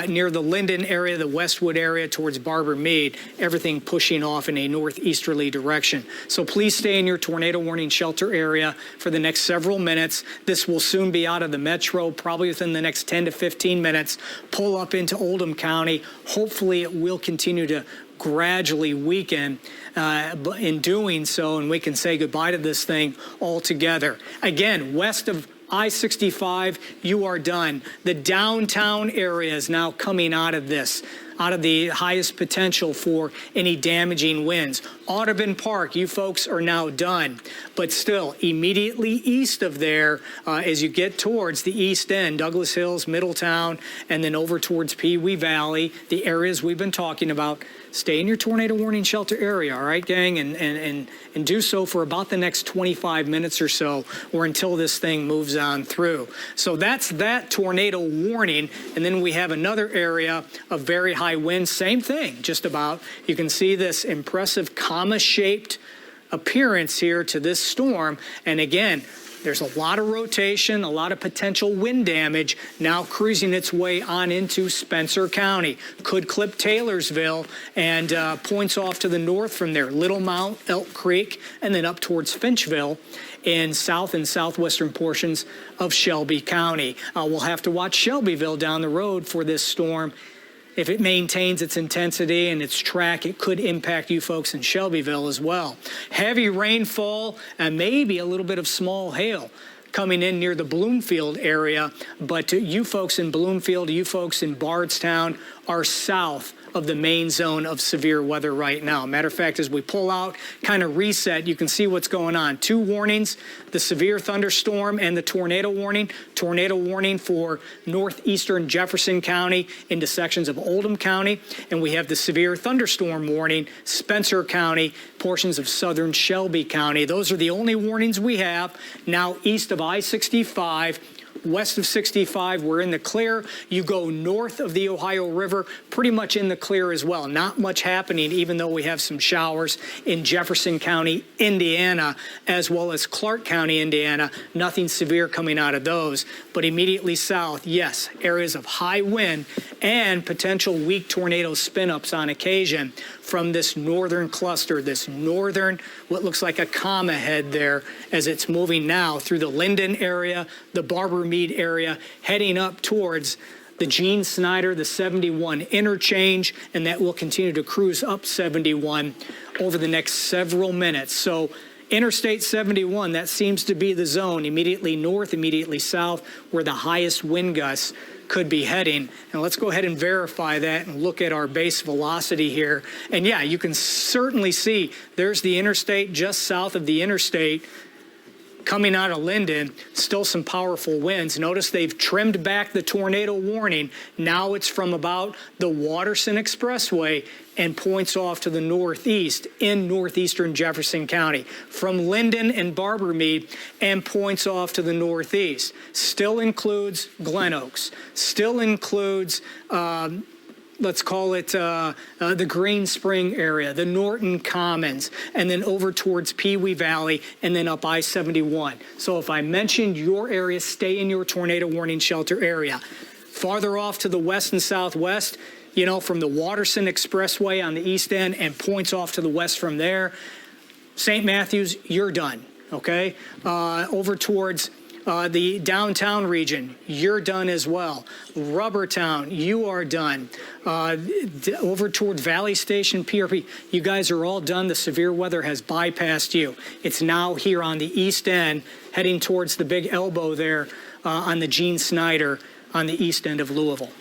near the Linden area, the Westwood area, towards Barber Mead, everything pushing off in a northeasterly direction. So please stay in your tornado warning shelter area for the next several minutes. This will soon be out of the metro, probably within the next 10 to 15 minutes, pull up into Oldham County. Hopefully it will continue to gradually weaken in doing so, and we can say goodbye to this thing altogether. Again, west of I-65, you are done. The downtown area is now coming out of this. out of the highest potential for any damaging winds. Audubon Park, you folks are now done. But still, immediately east of there, as you get towards the east end, Douglas Hills, Middletown, and then over towards Pee Wee Valley, the areas we've been talking about, stay in your tornado warning shelter area, all right, gang? And do so for about the next 25 minutes or so, or until this thing moves on through. So that's that tornado warning. And then we have another area of very high winds, same thing, just about. You can see this impressive comma-shaped appearance here to this storm. And again, there's a lot of rotation, a lot of potential wind damage now cruising its way on into Spencer County. Could clip Taylorsville and points off to the north from there, Little Mount, Elk Creek, and then up towards Finchville in south and southwestern portions of Shelby County. We'll have to watch Shelbyville down the road for this storm. If it maintains its intensity and its track, it could impact you folks in Shelbyville as well. Heavy rainfall and maybe a little bit of small hail coming in near the Bloomfield area. But you folks in Bloomfield, you folks in Bardstown are south of the main zone of severe weather right now. Matter of fact, as we pull out, kind of reset, you can see what's going on. Two warnings, the severe thunderstorm and the tornado warning. Tornado warning for northeastern Jefferson County into sections of Oldham County. And we have the severe thunderstorm warning, Spencer County, portions of southern Shelby County. Those are the only warnings we have. Now east of I-65, west of 65, we're in the clear. You go north of the Ohio River, pretty much in the clear as well. Not much happening, even though we have some showers in Jefferson County, Indiana, as well as Clark County, Indiana. Nothing severe coming out of those. But immediately south, yes, areas of high wind and potential weak tornado spin-ups on occasion from this northern cluster, this northern, what looks like a comma head there as it's moving now through the Linden area, the Barber Mead area, heading up towards the Gene Snyder, the 71 interchange, and that will continue to cruise up 71 over the next several minutes. So Interstate 71, that seems to be the zone immediately north, immediately south, where the highest wind gusts could be heading. And let's go ahead and verify that and look at our base velocity here. And yeah, you can certainly see there's the interstate just south of the interstate coming out of Linden, still some powerful winds. Notice they've trimmed back the tornado warning. Now it's from about the Watterson Expressway and points off to the northeast in northeastern Jefferson County, from Linden and Barber Mead, and points off to the northeast. Still includes Glen Oaks, still includes let's call it the Green Spring area, the Norton Commons, and then over towards Pee Wee Valley, and then up I-71. So if I mentioned your area, stay in your tornado warning shelter area. Farther off to the west and southwest, you know, from the Watterson Expressway on the east end and points off to the west from there. St. Matthews, you're done, okay? Over towards the downtown region, you're done as well. Rubbertown, you are done. Over towards Valley Station, PRP, you guys are all done. The severe weather has bypassed you. It's now here on the east end, heading towards the big elbow there on the Gene Snyder on the east end of Louisville.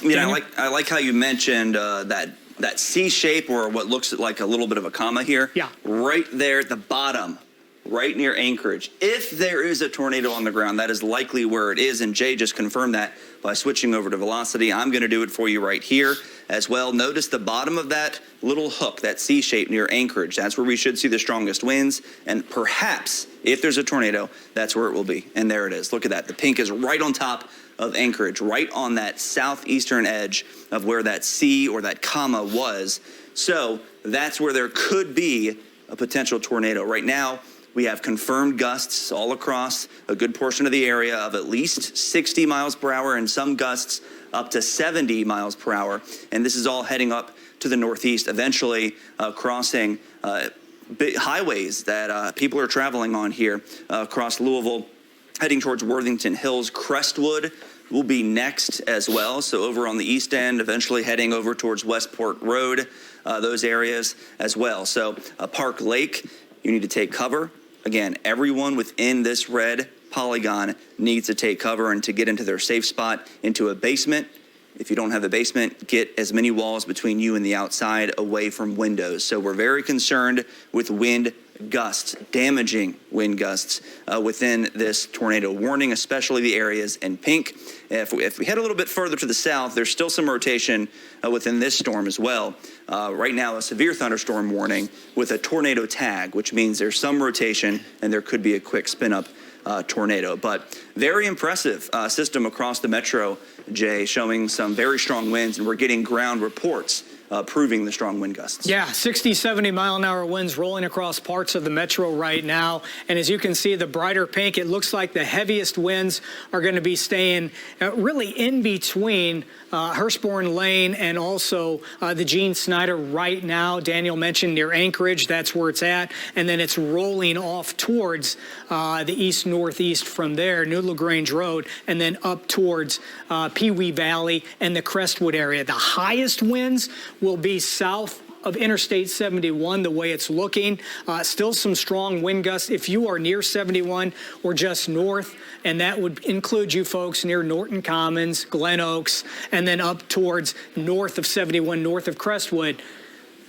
Yeah, I like how you mentioned that C shape, or what looks like a little bit of a comma here. Yeah. Right there at the bottom, right near Anchorage. If there is a tornado on the ground, that is likely where it is. And Jay just confirmed that by switching over to velocity. I'm going to do it for you right here as well. Notice the bottom of that little hook, that C shape near Anchorage. That's where we should see the strongest winds. And perhaps if there's a tornado, that's where it will be. And there it is. Look at that. The pink is right on top of Anchorage, right on that southeastern edge of where that C or that comma was. So that's where there could be a potential tornado. Right now, we have confirmed gusts all across a good portion of the area of at least 60 miles per hour and some gusts up to 70 miles per hour. And this is all heading up to the northeast, eventually crossing big highways that people are traveling on here across Louisville, heading towards Worthington Hills. Crestwood will be next as well. So over on the east end, eventually heading over towards Westport Road, those areas as well. So Park Lake, you need to take cover. Again, everyone within this red polygon needs to take cover and to get into their safe spot, into a basement, If you don't have a basement, get as many walls between you and the outside away from windows. So we're very concerned with wind gusts, damaging wind gusts within this tornado warning, especially the areas in pink. If we head a little bit further to the south, there's still some rotation within this storm as well. Right now, a severe thunderstorm warning with a tornado tag, which means there's some rotation and there could be a quick spin-up tornado. But very impressive system across the metro, Jay, showing some very strong winds, and we're getting ground reports proving the strong wind gusts. Yeah, 60, 70 mile an hour winds rolling across parts of the metro right now. And as you can see, the brighter pink, it looks like the heaviest winds are going to be staying really in between Hurstbourne Lane and also the Gene Snyder right now. Daniel mentioned near Anchorage, that's where it's at. And then it's rolling off towards the east-northeast from there, New LaGrange Road, and then up towards Pee Wee Valley and the Crestwood area. The highest winds will be south of Interstate 71, the way it's looking. Still some strong wind gusts if you are near 71 or just north, and that would include you folks near Norton Commons, Glen Oaks, and then up towards north of 71, north of Crestwood.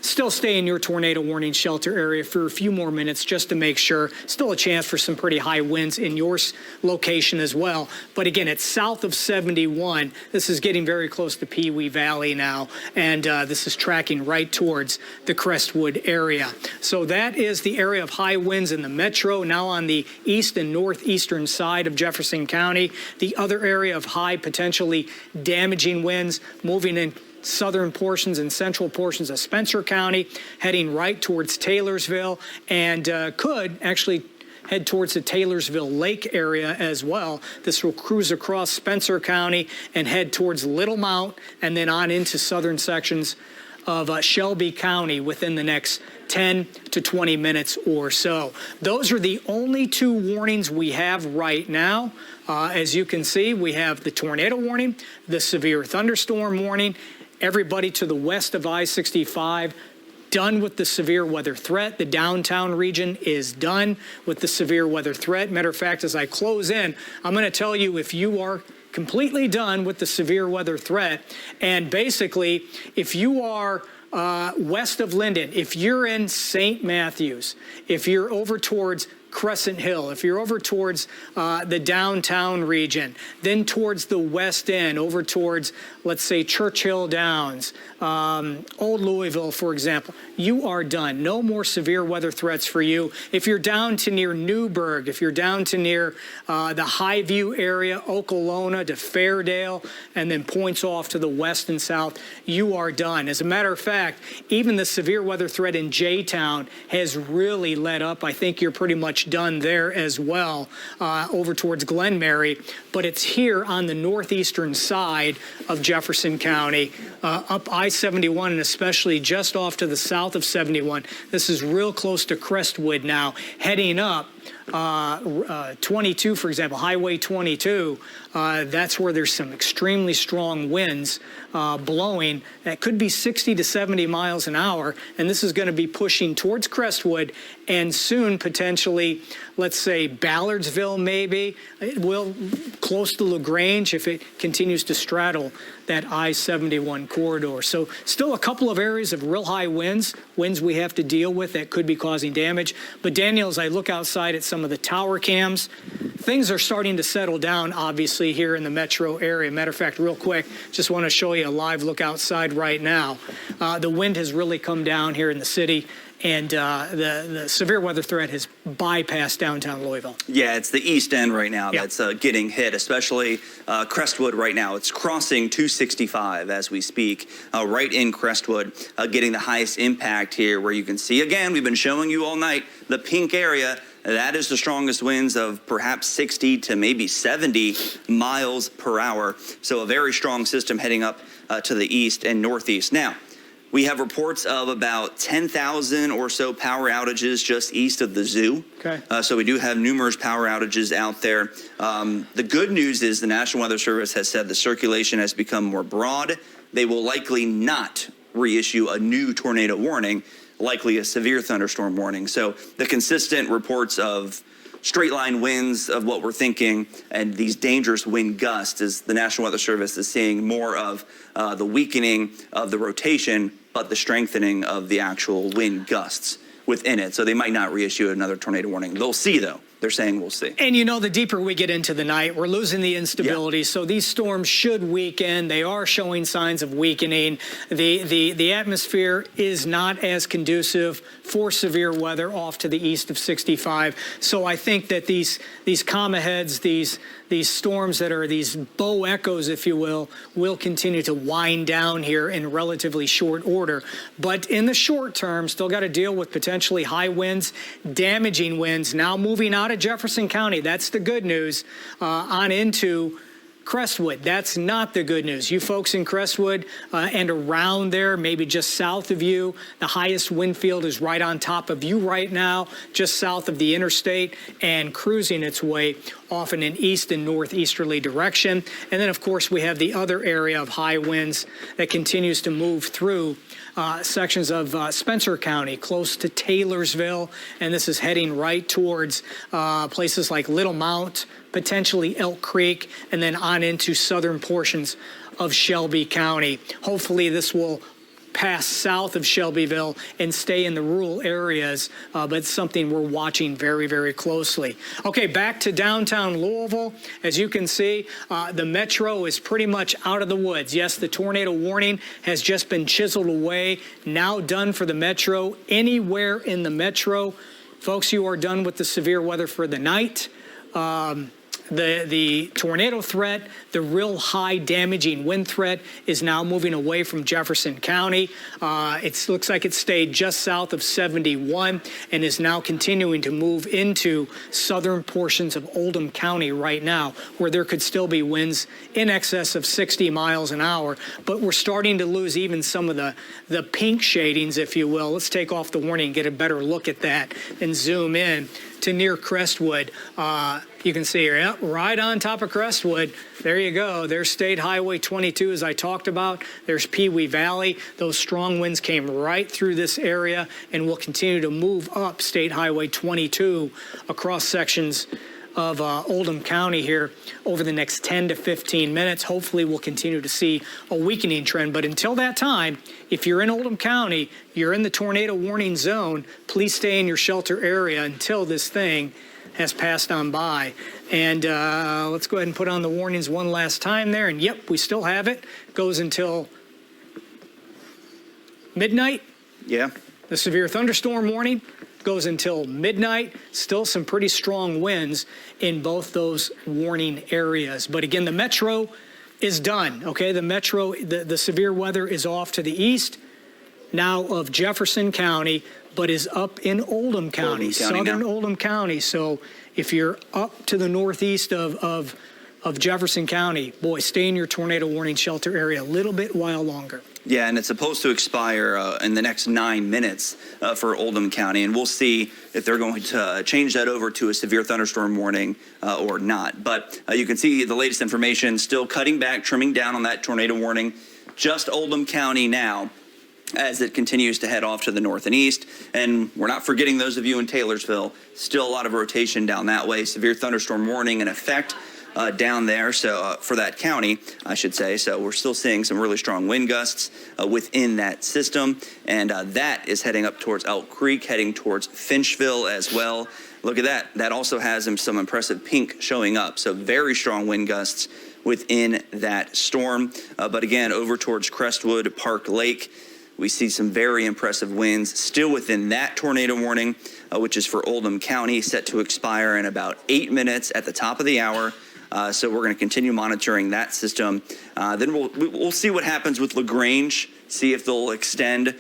Still stay in your tornado warning shelter area for a few more minutes just to make sure. Still a chance for some pretty high winds in your location as well. But again, it's south of 71. This is getting very close to Pee Wee Valley now, and this is tracking right towards the Crestwood area. So that is the area of high winds in the metro. Now on the east and northeastern side of Jefferson County, the other area of high potentially damaging winds moving in southern portions and central portions of Spencer County, heading right towards Taylorsville, and could actually head towards the Taylorsville Lake area as well. This will cruise across Spencer County and head towards Little Mount and then on into southern sections of Shelby County within the next 10 to 20 minutes or so. Those are the only two warnings we have right now. As you can see, we have the tornado warning, the severe thunderstorm warning. Everybody to the west of I-65 done with the severe weather threat. The downtown region is done with the severe weather threat. Matter of fact, as I close in, I'm going to tell you if you are completely done with the severe weather threat, and basically if you are west of Linden, if you're in St. Matthews, if you're over towards Crescent Hill, if you're over towards the downtown region, then towards the west end, over towards, let's say, Churchill Downs, Old Louisville, for example, you are done. No more severe weather threats for you. If you're down to near Newburgh, if you're down to near the Highview area, Okolona to Fairdale, and then points off to the west and south, you are done. As a matter of fact, even the severe weather threat in J-Town has really let up. I think you're pretty much done there as well, over towards Glenmary, but it's here on the northeastern side of Jefferson County, up I-71 and especially just off to the south of 71. This is real close to Crestwood now, heading up 22, for example, Highway 22, that's where there's some extremely strong winds blowing. That could be 60 to 70 miles an hour, and this is going to be pushing towards Crestwood and soon potentially, let's say, Ballardsville maybe. It will close to LaGrange if it continues to straddle that I-71 corridor. So still a couple of areas of real high winds we have to deal with that could be causing damage. But Daniel, as I look outside at some of the tower cams, things are starting to settle down, obviously, here in the metro area. Matter of fact, real quick, just want to show you a live look outside right now. The wind has really come down here in the city, and the severe weather threat has bypassed downtown Louisville. Yeah, it's the east end right now that's getting hit, especially Crestwood right now. It's crossing 265 as we speak, right in Crestwood, getting the highest impact here, where you can see, again, we've been showing you all night, the pink area. That is the strongest winds of perhaps 60 to maybe 70 miles per hour. So a very strong system heading up to the east and northeast. Now, we have reports of about 10,000 or so power outages just east of the zoo. Okay. So we do have numerous power outages out there. The good news is the National Weather Service has said the circulation has become more broad. They will likely not reissue a new tornado warning, likely a severe thunderstorm warning. So the consistent reports of straight line winds of what we're thinking, and these dangerous wind gusts, as the National Weather Service is seeing more of the weakening of the rotation, but the strengthening of the actual wind gusts within it. So they might not reissue another tornado warning. They'll see, though. They're saying we'll see. And the deeper we get into the night, we're losing the instability. So these storms should weaken. They are showing signs of weakening. The atmosphere is not as conducive for severe weather off to the east of 65. So I think that these comma heads, these storms that are these bow echoes, if you will continue to wind down here in relatively short order. But in the short term, still got to deal with potentially high winds, damaging winds, now moving out of Jefferson County. That's the good news, on into Crestwood. That's not the good news. You folks in Crestwood and around there, maybe just south of you, the highest wind field is right on top of you right now, just south of the interstate and cruising its way off in an east and northeasterly direction. And then, of course, we have the other area of high winds that continues to move through sections of Spencer County, close to Taylorsville, and this is heading right towards places like Little Mount, potentially Elk Creek, and then on into southern portions of Shelby County. Hopefully this will pass south of Shelbyville and stay in the rural areas, but it's something we're watching very, very closely. Okay, back to downtown Louisville. As you can see, the metro is pretty much out of the woods. Yes, the tornado warning has just been chiseled away, now done for the metro. Anywhere in the metro, folks, you are done with the severe weather for the night. The tornado threat, the real high damaging wind threat is now moving away from Jefferson County. It looks like it stayed just south of 71 and is now continuing to move into southern portions of Oldham County right now, where there could still be winds in excess of 60 miles an hour. But we're starting to lose even some of the pink shadings, if you will. Let's take off the warning and get a better look at that and zoom in to near Crestwood. You can see here, right on top of Crestwood. There you go. There's State Highway 22, as I talked about. There's Pee Wee Valley. Those strong winds came right through this area and will continue to move up State Highway 22 across sections of Oldham County here over the next 10 to 15 minutes. Hopefully we'll continue to see a weakening trend. But until that time, if you're in Oldham County, you're in the tornado warning zone, please stay in your shelter area until this thing has passed on by. And let's go ahead and put on the warnings one last time there. And yep, we still have it. Goes until midnight. Yeah. The severe thunderstorm warning goes until midnight. Still some pretty strong winds in both those warning areas. But again, the metro is done. Okay, the metro, the severe weather is off to the east now of Jefferson County, but is up in Oldham County, southern Oldham County. So if you're up to the northeast of Jefferson County, boy, stay in your tornado warning shelter area a little bit while longer. Yeah, and it's supposed to expire in the next 9 minutes for Oldham County, and we'll see if they're going to change that over to a severe thunderstorm warning or not. But you can see the latest information, still cutting back, trimming down on that tornado warning. Just Oldham County now, as it continues to head off to the north and east. And we're not forgetting those of you in Taylorsville, still a lot of rotation down that way. Severe thunderstorm warning in effect down there, so for that county, I should say. So we're still seeing some really strong wind gusts within that system. And that is heading up towards Elk Creek, heading towards Finchville as well. Look at that. That also has some impressive pink showing up. So very strong wind gusts within that storm. But again, over towards Crestwood, Park Lake, we see some very impressive winds still within that tornado warning, which is for Oldham County, set to expire in about 8 minutes at the top of the hour. So we're going to continue monitoring that system. Then we'll see what happens with LaGrange, see if they'll extend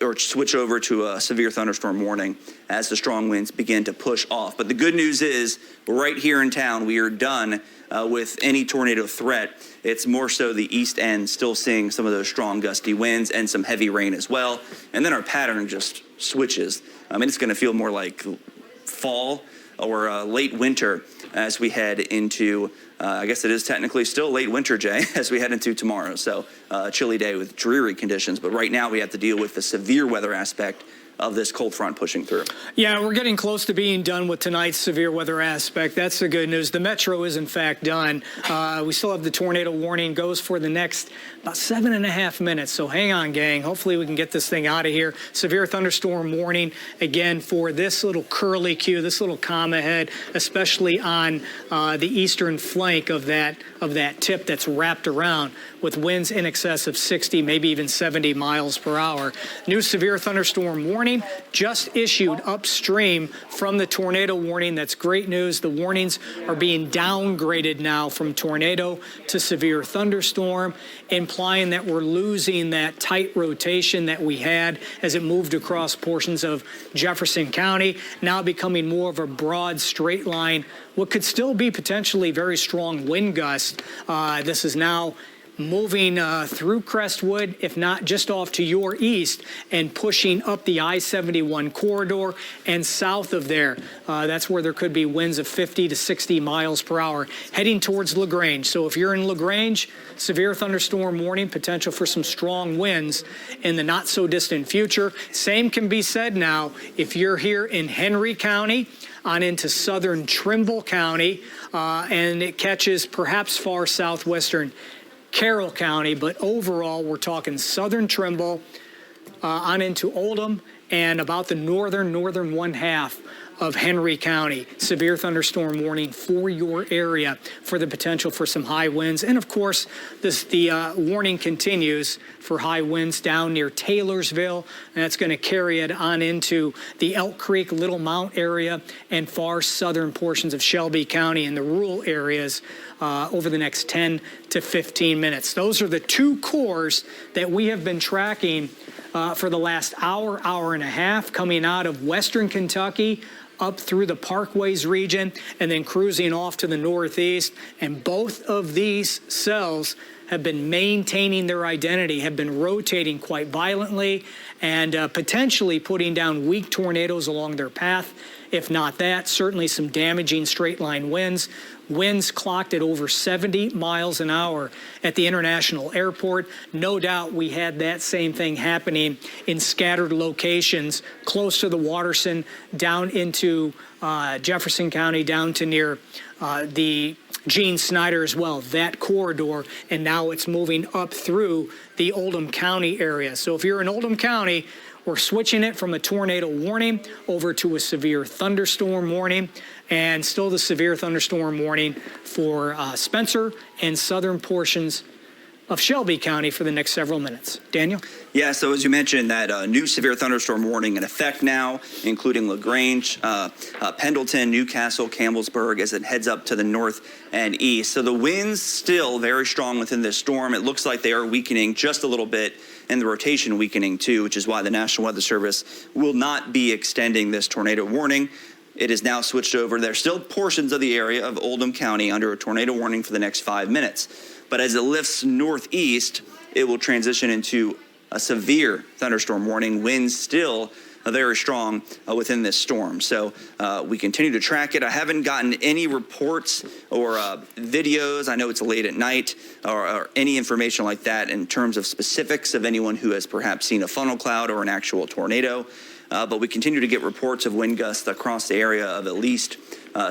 or switch over to a severe thunderstorm warning as the strong winds begin to push off. But the good news is, right here in town, we are done with any tornado threat. It's more so the east end, still seeing some of those strong gusty winds and some heavy rain as well. And then our pattern just switches. I mean, it's going to feel more like fall or late winter as we head into, I guess it is technically still late winter, Jay, as we head into tomorrow. So chilly day with dreary conditions. But right now we have to deal with the severe weather aspect of this cold front pushing through. Yeah, we're getting close to being done with tonight's severe weather aspect. That's the good news. The metro is, in fact, done. We still have the tornado warning goes for the next about 7.5 minutes. So hang on, gang. Hopefully we can get this thing out of here. Severe thunderstorm warning, again, for this little curly Q, this little comma head, especially on the eastern flank of that tip that's wrapped around, with winds in excess of 60, maybe even 70 miles per hour. New severe thunderstorm warning just issued upstream from the tornado warning. That's great news. The warnings are being downgraded now from tornado to severe thunderstorm, implying that we're losing that tight rotation that we had as it moved across portions of Jefferson County, now becoming more of a broad straight line, what could still be potentially very strong wind gusts. This is now moving through Crestwood, if not just off to your east, and pushing up the I-71 corridor and south of there. That's where there could be winds of 50 to 60 miles per hour heading towards LaGrange. So if you're in LaGrange, severe thunderstorm warning, potential for some strong winds in the not so distant future. Same can be said now if you're here in Henry County on into southern Trimble County, and it catches perhaps far southwestern Carroll County, but overall we're talking southern Trimble on into Oldham and about the northern one half of Henry County. Severe thunderstorm warning for your area for the potential for some high winds. And of course, the warning continues for high winds down near Taylorsville, and that's going to carry it on into the Elk Creek, Little Mount area and far southern portions of Shelby County and the rural areas over the next 10 to 15 minutes. Those are the two cores that we have been tracking for the last hour and a half, coming out of western Kentucky up through the Parkways region and then cruising off to the northeast. And both of these cells have been maintaining their identity, have been rotating quite violently and potentially putting down weak tornadoes along their path. If not that, certainly some damaging straight line winds. Winds clocked at over 70 miles an hour at the International Airport. No doubt we had that same thing happening in scattered locations close to the Waterson, down into Jefferson County, down to near the Gene Snyder as well, that corridor, and now it's moving up through the Oldham County area. So if you're in Oldham County, we're switching it from a tornado warning over to a severe thunderstorm warning, and still the severe thunderstorm warning for Spencer and southern portions of Shelby County for the next several minutes. Daniel? Yeah, so as you mentioned, that new severe thunderstorm warning in effect now, including LaGrange, Pendleton, Newcastle, Campbellsburg, as it heads up to the north and east. So the winds still very strong within this storm. It looks like they are weakening just a little bit, and the rotation weakening too, which is why the National Weather Service will not be extending this tornado warning. It is now switched over. There's still portions of the area of Oldham County under a tornado warning for the next 5 minutes. But as it lifts northeast, it will transition into a severe thunderstorm warning. Winds still very strong within this storm. So we continue to track it. I haven't gotten any reports or videos. I know it's late at night or any information like that in terms of specifics of anyone who has perhaps seen a funnel cloud or an actual tornado. But we continue to get reports of wind gusts across the area of at least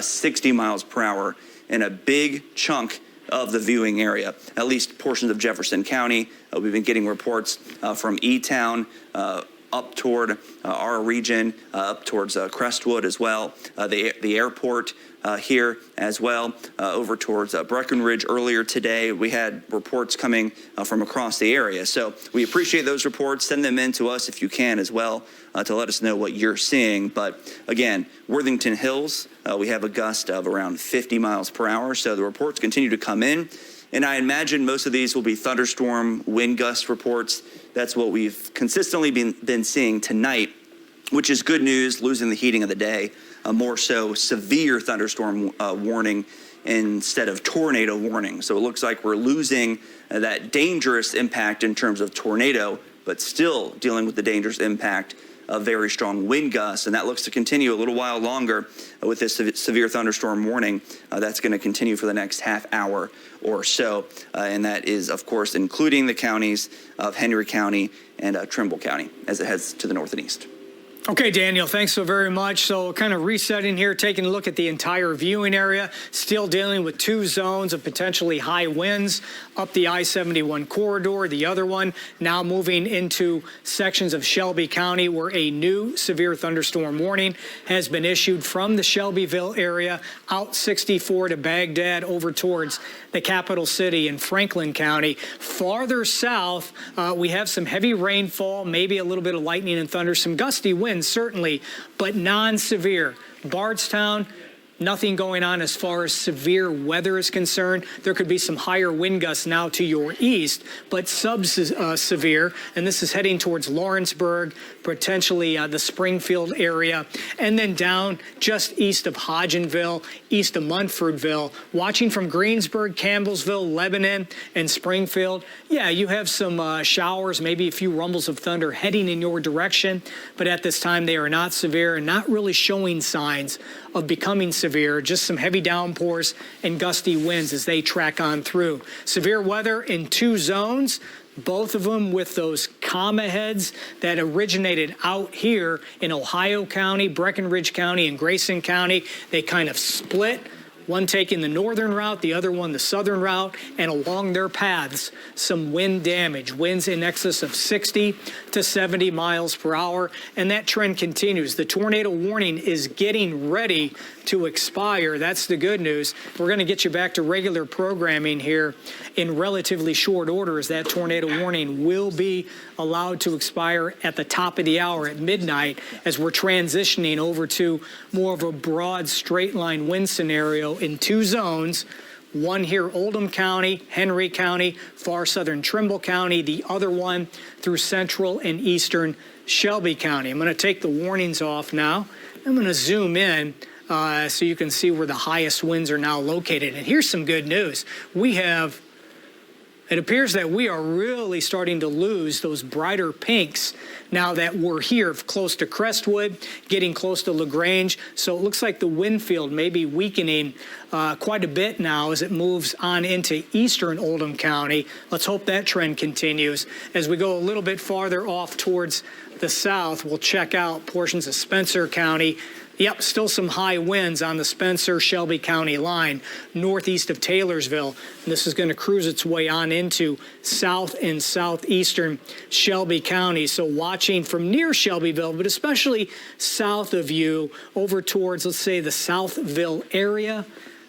60 miles per hour in a big chunk of the viewing area, at least portions of Jefferson County. We've been getting reports from E-Town up toward our region, up towards Crestwood as well, the airport here as well, over towards Breckenridge earlier today. We had reports coming from across the area. So we appreciate those reports. Send them in to us if you can as well to let us know what you're seeing. But again, Worthington Hills, we have a gust of around 50 miles per hour. So the reports continue to come in. And I imagine most of these will be thunderstorm wind gust reports. That's what we've consistently been seeing tonight, which is good news, losing the heating of the day. More so severe thunderstorm warning instead of tornado warning. So it looks like we're losing that dangerous impact in terms of tornado, but still dealing with the dangerous impact of very strong wind gusts. And that looks to continue a little while longer with this severe thunderstorm warning. That's going to continue for the next half hour or so. And that is, of course, including the counties of Henry County and Trimble County as it heads to the north and east. Okay, Daniel, thanks so very much. So kind of resetting here, taking a look at the entire viewing area, still dealing with 2 zones of potentially high winds up the I-71 corridor. The other one now moving into sections of Shelby County where a new severe thunderstorm warning has been issued from the Shelbyville area out 64 to Baghdad over towards the capital city in Franklin County. Farther south, we have some heavy rainfall, maybe a little bit of lightning and thunder, some gusty winds certainly, but non-severe. Bardstown, nothing going on as far as severe weather is concerned. There could be some higher wind gusts now to your east, but sub-severe, and this is heading towards Lawrenceburg, potentially the Springfield area, and then down just east of Hodgenville, east of Munfordville, watching from Greensburg, Campbellsville, Lebanon, and Springfield. Yeah, you have some showers, maybe a few rumbles of thunder heading in your direction, but at this time they are not severe and not really showing signs of becoming severe, just some heavy downpours and gusty winds as they track on through. Severe weather in 2 zones, both of them with those comma heads that originated out here in Ohio County, Breckinridge County, and Grayson County. They kind of split, one taking the northern route, the other one the southern route, and along their paths, some wind damage, winds in excess of 60 to 70 miles per hour, and that trend continues. The tornado warning is getting ready to expire. That's the good news. We're going to get you back to regular programming here in relatively short order, as that tornado warning will be allowed to expire at the top of the hour at midnight, as we're transitioning over to more of a broad straight line wind scenario in 2 zones. One here, Oldham County, Henry County, far southern Trimble County. The other one through central and eastern Shelby County. I'm going to take the warnings off now. I'm going to zoom in so you can see where the highest winds are now located. And here's some good news. It appears that we are really starting to lose those brighter pinks now that we're here close to Crestwood, getting close to LaGrange. So it looks like the wind field may be weakening quite a bit now as it moves on into eastern Oldham County. Let's hope that trend continues. As we go a little bit farther off towards the south, we'll check out portions of Spencer County. Yep, still some high winds on the Spencer-Shelby County line, northeast of Taylorsville. And this is going to cruise its way on into south and southeastern Shelby County. So watching from near Shelbyville, but especially south of you, over towards, let's say, the Southville area.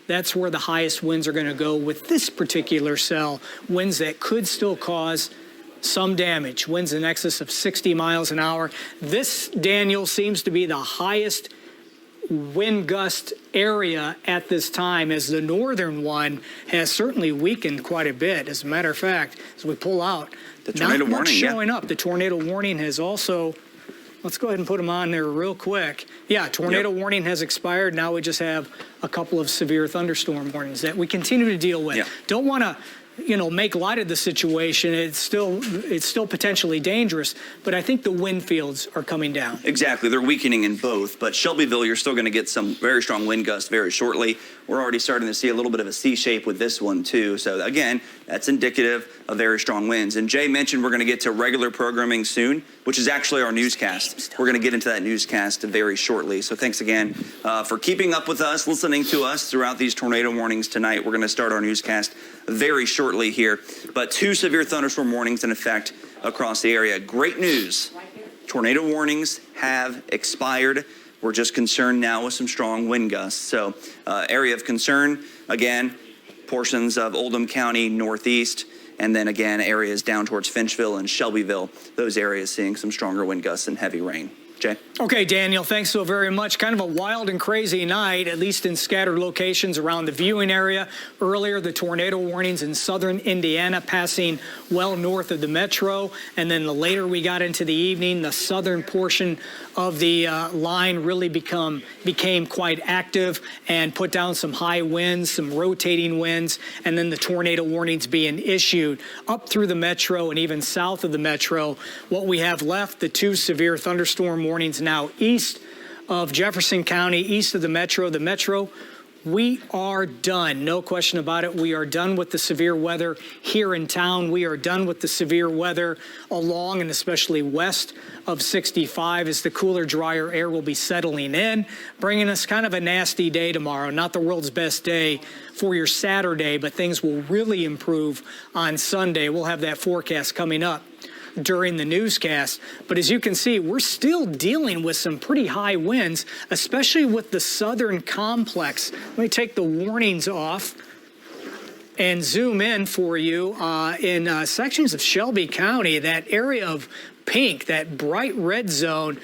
That's where the highest winds are going to go with this particular cell. Winds that could still cause some damage. Winds in excess of 60 miles an hour. This, Daniel, seems to be the highest wind gust area at this time, as the northern one has certainly weakened quite a bit. As a matter of fact, as we pull out, the tornado not much warning showing up. The tornado warning has also, let's go ahead and put them on there real quick. Yeah, tornado warning has expired. Now we just have a couple of severe thunderstorm warnings that we continue to deal with. Don't want to make light of the situation. It's still potentially dangerous, but I think the wind fields are coming down. Exactly. They're weakening in both, but Shelbyville, you're still going to get some very strong wind gusts very shortly. We're already starting to see a little bit of a C shape with this one too. So again, that's indicative of very strong winds. And Jay mentioned we're going to get to regular programming soon, which is actually our newscast. We're going to get into that newscast very shortly. So thanks again for keeping up with us, listening to us throughout these tornado warnings tonight. We're going to start our newscast very shortly here, but 2 severe thunderstorm warnings in effect across the area. Great news. Tornado warnings have expired. We're just concerned now with some strong wind gusts. So area of concern, again, portions of Oldham County northeast, and then again, areas down towards Finchville and Shelbyville, those areas seeing some stronger wind gusts and heavy rain. Jay? Okay, Daniel, thanks so very much. Kind of a wild and crazy night, at least in scattered locations around the viewing area. Earlier, the tornado warnings in southern Indiana passing well north of the metro. And then the later we got into the evening, the southern portion of the line really became quite active and put down some high winds, some rotating winds, and then the tornado warnings being issued up through the metro and even south of the metro. What we have left, the 2 severe thunderstorm warnings now east of Jefferson County, east of the metro. The metro We are done. No question about it. We are done with the severe weather here in town. We are done with the severe weather along and especially west of 65 as the cooler, drier air will be settling in, bringing us kind of a nasty day tomorrow. Not the world's best day for your Saturday, but things will really improve on Sunday. We'll have that forecast coming up during the newscast. But as you can see, we're still dealing with some pretty high winds, especially with the southern complex. Let me take the warnings off and zoom in for you in sections of Shelby County, that area of pink, that bright red zone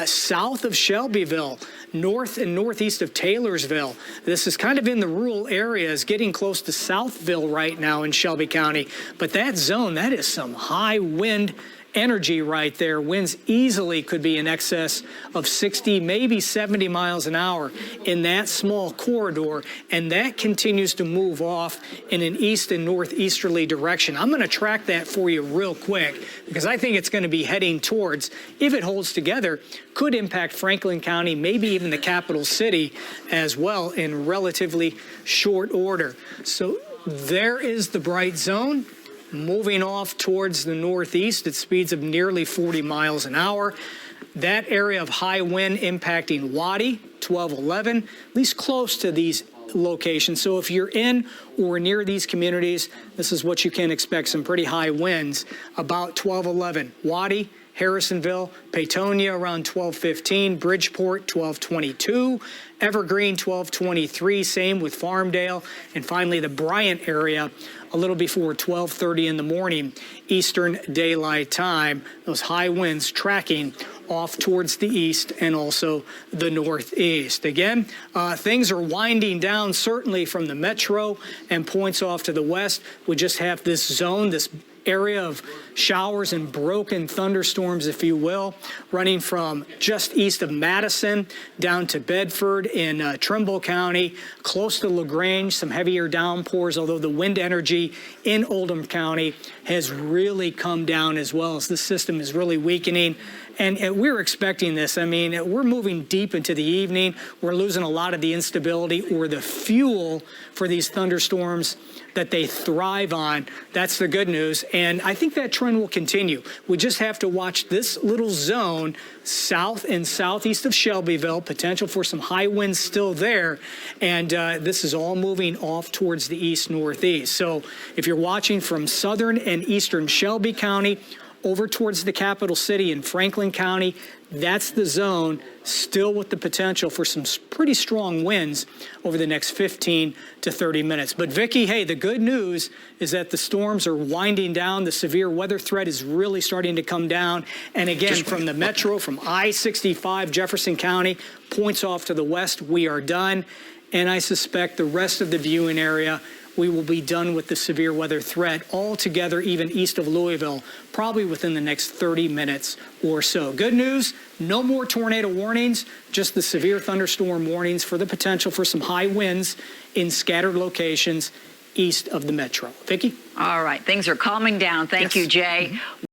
south of Shelbyville, north and northeast of Taylorsville. This is kind of in the rural areas, getting close to Southville right now in Shelby County. But that zone, that is some high wind energy right there. Winds easily could be in excess of 60, maybe 70 miles an hour in that small corridor, and that continues to move off in an east and northeasterly direction. I'm going to track that for you real quick because I think it's going to be heading towards, if it holds together, could impact Franklin County, maybe even the capital city as well in relatively short order. So there is the bright zone, moving off towards the northeast at speeds of nearly 40 miles an hour. That area of high wind impacting Waddy, 1211, at least close to these locations. So if you're in or near these communities, this is what you can expect, some pretty high winds. About 1211, Waddy, Harrisonville, Peytonia around 1215, Bridgeport 1222, Evergreen 1223, same with Farmdale, and finally the Bryant area a little before 1230 in the morning Eastern Daylight Time. Those high winds tracking off towards the east and also the northeast. Again, things are winding down certainly from the metro and points off to the west. We just have this zone, this area of showers and broken thunderstorms, if you will, running from just east of Madison down to Bedford in Trimble County, close to LaGrange, some heavier downpours, although the wind energy in Oldham County has really come down as well as the system is really weakening. And we're expecting this. I mean, we're moving deep into the evening. We're losing a lot of the instability or the fuel for these thunderstorms that they thrive on. That's the good news. And I think that trend will continue. We just have to watch this little zone south and southeast of Shelbyville, potential for some high winds still there. And this is all moving off towards the east-northeast. So if you're watching from southern and eastern Shelby County, over towards the capital city in Franklin County, that's the zone, still with the potential for some pretty strong winds over the next 15 to 30 minutes. But Vicki, hey, the good news is that the storms are winding down. The severe weather threat is really starting to come down. And again, from the metro, from I-65, Jefferson County, points off to the west, we are done. And I suspect the rest of the viewing area, we will be done with the severe weather threat altogether, even east of Louisville, probably within the next 30 minutes or so. Good news, no more tornado warnings, just the severe thunderstorm warnings for the potential for some high winds in scattered locations east of the metro. Vicki? All right, things are calming down. Thank you, Jay.